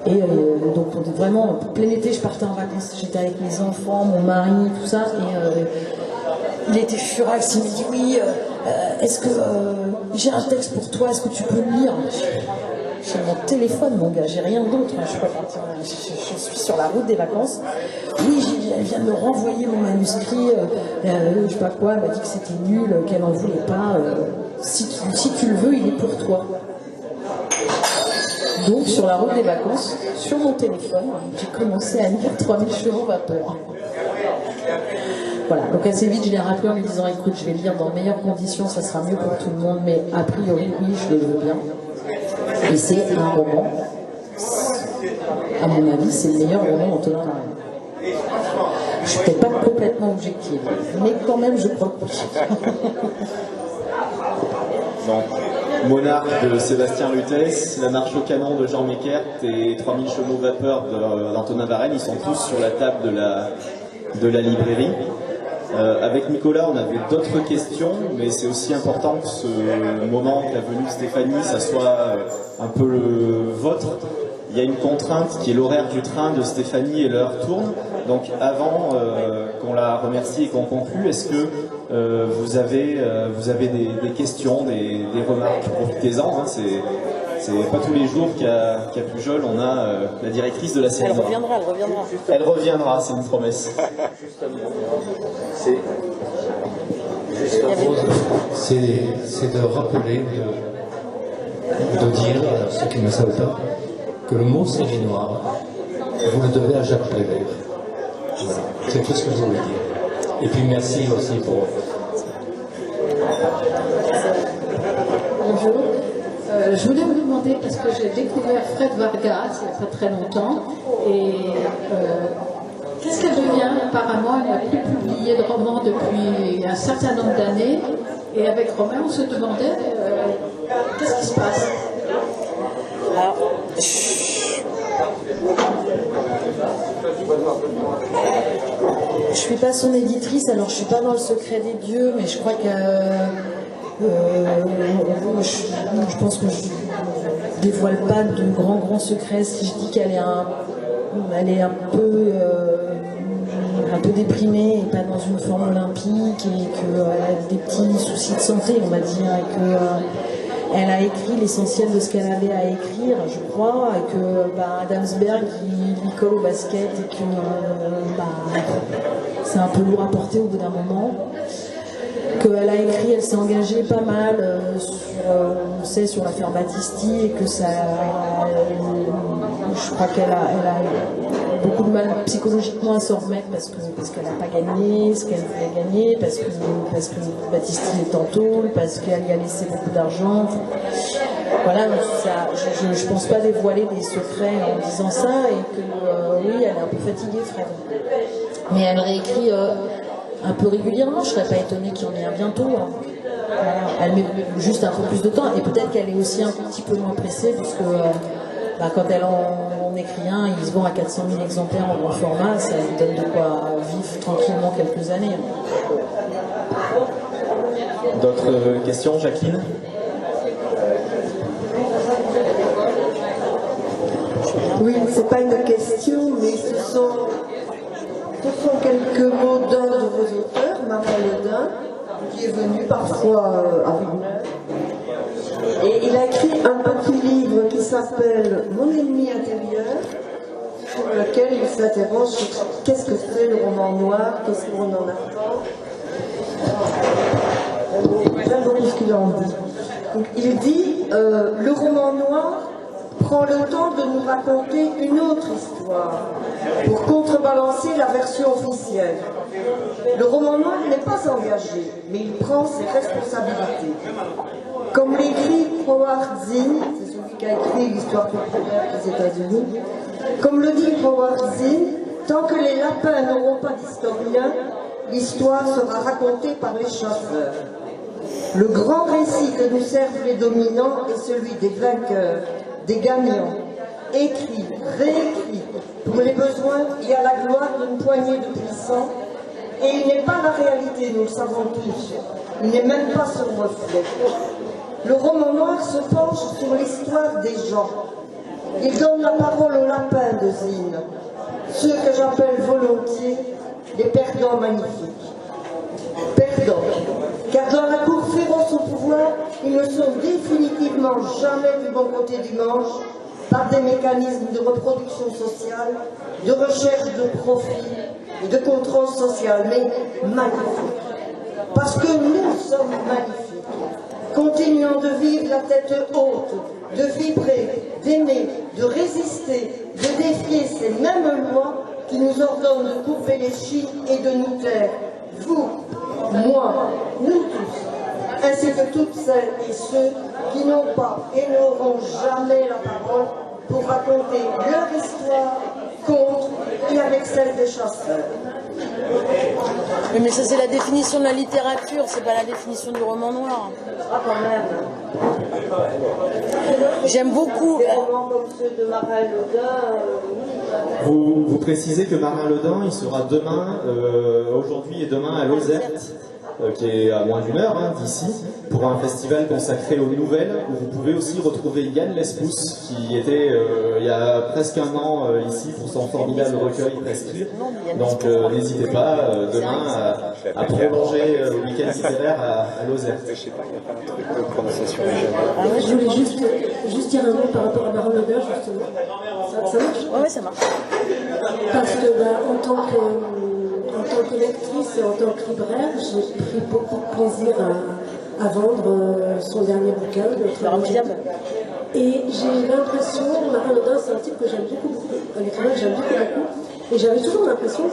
Et donc vraiment, plein été, je partais en vacances, j'étais avec mes enfants, mon mari, tout ça, et il était furax, il me dit oui, est-ce que j'ai un texte pour toi, est-ce que tu peux le lire? J'ai mon téléphone, mon gars, j'ai rien d'autre, je suis pas partie, je suis sur la route des vacances. Oui, elle vient de me renvoyer mon manuscrit, je sais pas quoi, elle m'a dit que c'était nul, qu'elle en voulait pas. Si tu le veux, il est pour toi. Donc, sur la route des vacances, sur mon téléphone, j'ai commencé à lire 3000 chevaux vapeur. Voilà, donc assez vite, je l'ai rappelé en lui disant, écoute, je vais lire dans de meilleures conditions, ça sera mieux pour tout le monde, mais a priori, oui, je le veux bien. Et c'est un roman, à mon avis, c'est le meilleur roman d'Antonin Varenne. Je suis peut-être pas complètement objective, mais quand même, je crois que Donc, Monarque de Sébastien Lutèce, La marche au canon de Jean Meckert et 3000 chevaux vapeur d'Antonin Varenne, ils sont tous sur la table de la librairie. Avec Nicolas, on avait d'autres questions, mais c'est aussi important que ce moment que la venue de Stéphanie, ça soit un peu le vôtre. Il y a une contrainte qui est l'horaire du train de Stéphanie et l'heure tourne. Donc avant qu'on la remercie et qu'on conclue, est-ce que vous avez des questions, des remarques? Profitez-en, hein, c'est pas tous les jours qu'à Pujol on a la directrice de la série. Elle reviendra. Elle reviendra, c'est une promesse. C'est de rappeler, de dire à ceux qui ne savent pas, que le mot série noire, vous le devez à Jacques Prévert. Voilà. C'est tout ce que je voulais dire. Et puis merci aussi pour... Bonjour. Je voulais vous demander, parce que j'ai découvert Fred Vargas il n'y a pas très longtemps, et qu'est-ce qu'elle devient? Apparemment, elle n'a plus publié de romans depuis un certain nombre d'années, et avec Romain, on se demandait qu'est-ce qui se passe? Alors, je suis pas son éditrice, alors je suis pas dans le secret des dieux, mais je crois que je pense que je dévoile pas de grands secrets si je dis qu'elle est un peu déprimée et pas dans une forme olympique, et qu'elle a des petits soucis de santé, on va dire, et que elle a écrit l'essentiel de ce qu'elle avait à écrire, je crois, et que Adamsberg lui colle au basket, et que c'est un peu lourd à porter au bout d'un moment. Qu'elle a écrit, elle s'est engagée pas mal sur l'affaire Battisti, et que ça, je crois qu'elle a beaucoup de mal psychologiquement à s'en remettre parce qu'elle n'a pas gagné ce qu'elle voulait gagner, parce que Battisti est en tôle, parce qu'elle y a laissé beaucoup d'argent. Voilà, ça, je pense pas dévoiler des secrets en disant ça, et que oui, elle est un peu fatiguée, Fred. Mais elle réécrit un peu régulièrement, je serais pas étonnée qu'il y en ait un bientôt. Hein. Voilà. Elle met juste un peu plus de temps, et peut-être qu'elle est aussi un petit peu moins pressée, puisque quand elle en écrit un, il se vend à 400 000 exemplaires en grand format, ça lui donne de quoi vivre tranquillement quelques années. D'autres questions, Jacqueline? Oui, c'est pas une question, mais ce sont quelques mots d'un de vos auteurs, Martin Ledin, qui est venu parfois avec nous. Et il a écrit un petit livre qui s'appelle Mon ennemi intérieur, sur lequel il s'interroge sur qu'est-ce que c'est le roman noir, qu'est-ce qu'on en attend. J'aime beaucoup ce qu'il en dit. Donc, il dit le roman noir prend le temps de nous raconter une autre histoire pour contrebalancer la version officielle. Le roman noir n'est pas engagé, mais il prend ses responsabilités. Comme l'écrit Howard Zinn, c'est celui qui a écrit l'histoire populaire des États-Unis, comme le dit Howard Zinn, tant que les lapins n'auront pas d'historien, l'histoire sera racontée par les chasseurs. Le grand récit que nous servent les dominants est celui des vainqueurs, des gagnants, écrit, réécrit, pour les besoins et à la gloire d'une poignée de puissants. Et il n'est pas la réalité, nous le savons tous. Il n'est même pas son reflet. Le roman noir se penche sur l'histoire des gens. Il donne la parole aux lapins de Zine, ceux que j'appelle volontiers les perdants magnifiques. Perdants, car dans la cour féroce au pouvoir, ils ne sont définitivement jamais du bon côté du manche, par des mécanismes de reproduction sociale, de recherche de profit et de contrôle social, mais magnifiques. Parce que nous sommes magnifiques, continuant de vivre la tête haute, de vibrer, d'aimer, de résister, de défier ces mêmes lois qui nous ordonnent de courber les chines et de nous taire. Vous, moi, nous tous, ainsi que toutes celles et ceux qui n'ont pas et n'auront jamais la parole pour raconter leur histoire contre et avec celle des chasseurs. Oui, mais ça c'est la définition de la littérature, c'est pas la définition du roman noir. Ah, quand même. J'aime beaucoup. Des romans comme ceux de Marin-Lodin. Vous précisez que Marin-Lodin, il sera demain, aujourd'hui et demain à Lozerte, qui est à moins d'une heure d'ici, pour un festival consacré aux nouvelles, où vous pouvez aussi retrouver Yann Lespousse, qui était il y a presque un an ici pour son formidable recueil Prescrire. Donc n'hésitez pas demain à prolonger le week-end littéraire à Lozerte. Je sais pas, il n'y a pas un truc de prononciation Je voulais juste dire un mot par rapport à Marin-Lodin, justement. Ça marche? Oui, ça marche. Parce que en tant que lectrice et en tant que libraire, j'ai pris beaucoup de plaisir à vendre son dernier bouquin, et j'ai l'impression, Marin-Lodin, c'est un type que j'aime beaucoup, un écrivain que j'aime beaucoup, et j'avais toujours l'impression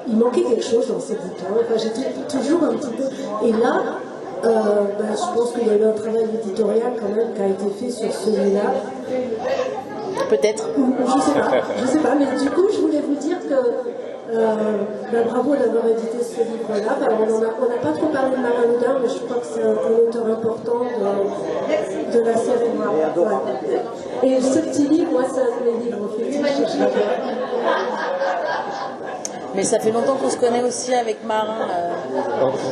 qu'il manquait quelque chose dans ses bouquins. Enfin, j'étais toujours un petit peu. Et là, je pense qu'il y a eu un travail éditorial quand même qui a été fait sur celui-là. Peut-être. Je sais pas, mais du coup, je voulais vous dire que bravo d'avoir édité ce livre-là. On n'a pas trop parlé de Marin-Lodin, mais je crois que c'est un auteur important de la série noire. Ouais. Et ce petit livre, moi, c'est un de mes livres fétiches. Mais ça fait longtemps qu'on se connaît aussi avec Marin.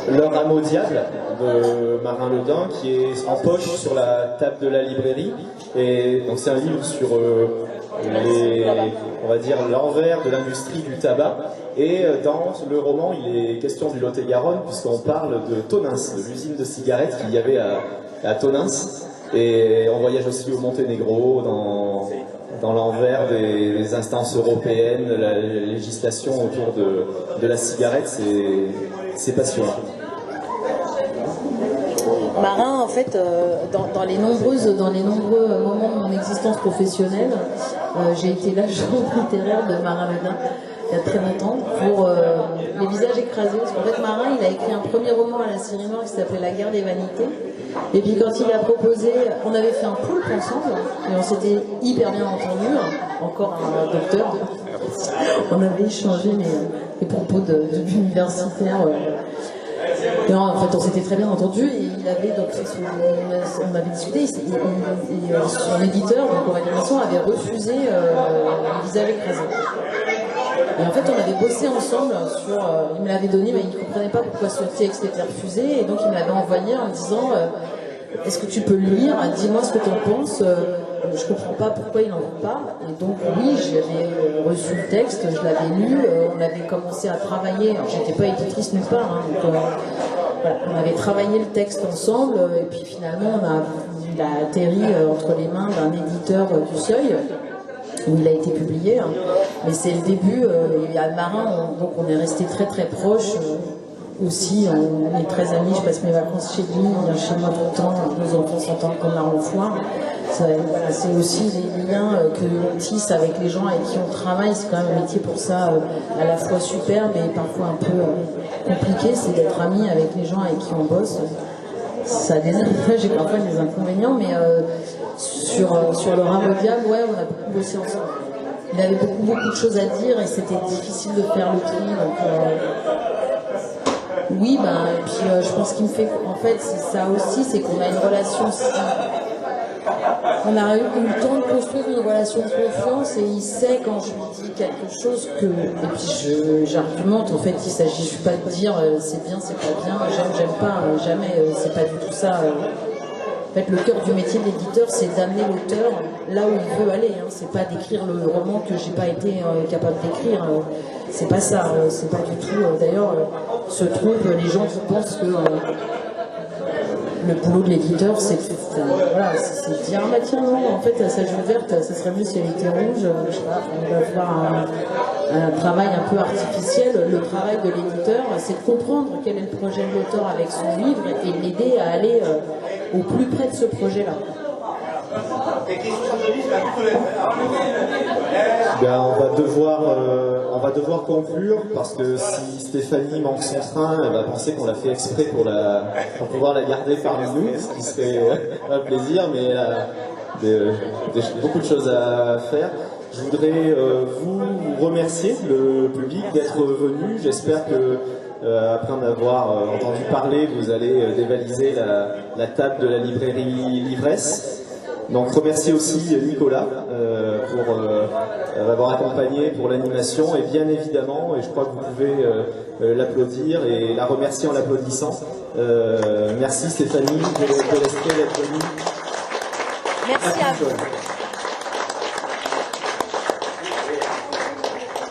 Le rameau diable de Marin-Lodin qui est en poche sur la table de la librairie. Et donc c'est un livre sur on va dire l'envers de l'industrie du tabac. Et dans le roman, il est question du Lot-et-Garonne puisqu'on parle de Tonins, de l'usine de cigarettes qu'il y avait à Tonins. Et on voyage aussi au Monténégro, dans l'envers des instances européennes, la législation autour de la cigarette, c'est passionnant. Marin, en fait, dans les nombreux moments de mon existence professionnelle, j'ai été l'agent littéraire de Marin-Lodin il y a très longtemps pour Les Visages écrasés. Parce qu'en fait, Marin, il a écrit un premier roman à la série noire qui s'appelait La guerre des vanités. Et puis quand il a proposé, on avait fait un poulpe ensemble et on s'était hyper bien entendu, encore un docteur. On avait échangé les propos de l'universitaire. Et en fait, on s'était très bien entendu et il avait donc on avait discuté. Et son éditeur, donc Aurélien avait refusé Les Visages écrasés. Et en fait, on avait bossé ensemble sur. Il me l'avait donné, mais il ne comprenait pas pourquoi ce texte était refusé. Et donc, il me l'avait envoyé en me disant est-ce que tu peux le lire? Dis-moi ce que tu en penses. Je ne comprends pas pourquoi il n'en veut pas. Et donc, oui, j'avais reçu le texte, je l'avais lu. On avait commencé à travailler. Alors, j'étais pas éditrice nulle part. Donc, voilà, on avait travaillé le texte ensemble. Et puis, finalement, il a atterri entre les mains d'un éditeur du Seuil, où il a été publié, mais c'est le début. Il y a Marin, donc on est resté très très proches aussi. On est très amis. Je passe mes vacances chez lui, il vient chez moi tout le temps. Nos enfants s'entendent comme la renfoire. C'est aussi les liens que l'on tisse avec les gens avec qui on travaille. C'est quand même un métier pour ça à la fois super, mais parfois un peu compliqué. C'est d'être ami avec les gens avec qui on bosse. Ça a des avantages et parfois des inconvénients, mais sur le rameau diable, ouais, on a beaucoup bossé ensemble. Il avait beaucoup de choses à dire et c'était difficile de faire le tri. Donc, Oui, et puis je pense qu'il me fait, en fait, c'est ça aussi, c'est qu'on a une relation, on a eu le temps de construire une relation de confiance et il sait quand je lui dis quelque chose que, et puis j'argumente, en fait, il s'agit pas de dire c'est bien, c'est pas bien, j'aime pas, jamais, c'est pas du tout ça. En fait, le cœur du métier d'éditeur, c'est d'amener l'auteur là où il veut aller. Hein. C'est pas d'écrire le roman que j'ai pas été capable d'écrire. C'est pas ça. C'est pas du tout. D'ailleurs, se trompent les gens qui pensent que le boulot de l'éditeur, c'est voilà, c'est dire ah bah tiens non, en fait sa Jules verte, ça serait mieux si elle était rouge. Je sais pas. On va faire un travail un peu artificiel. Le travail de l'éditeur, c'est de comprendre quel est le projet de l'auteur avec son livre et l'aider à aller au plus près de ce projet-là. On va devoir conclure parce que si Stéphanie manque son train, elle va penser qu'on l'a fait exprès pour pouvoir la garder parmi nous, ce qui serait un plaisir, mais elle a beaucoup de choses à faire. Je voudrais vous remercier, le public, d'être venu. J'espère que après en avoir entendu parler, vous allez dévaliser la table de la librairie Livresse. Donc remercier aussi Nicolas pour m'avoir accompagné pour l'animation et bien évidemment, et je crois que vous pouvez l'applaudir et la remercier en l'applaudissant. Merci Stéphanie de l'esprit d'être venue. Merci à vous.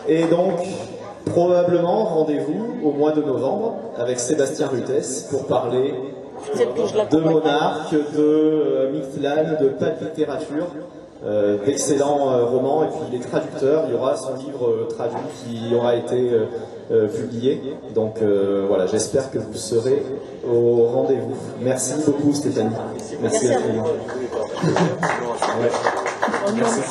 Et donc, probablement, rendez-vous au mois de novembre avec Sébastien Rutès pour parler de Monarque, de Mictlan, de pas de littérature, d'excellents romans, et puis les traducteurs, il y aura son livre traduit qui aura été publié. Donc voilà, j'espère que vous serez au rendez-vous. Merci beaucoup Stéphanie. Merci à vous. Merci.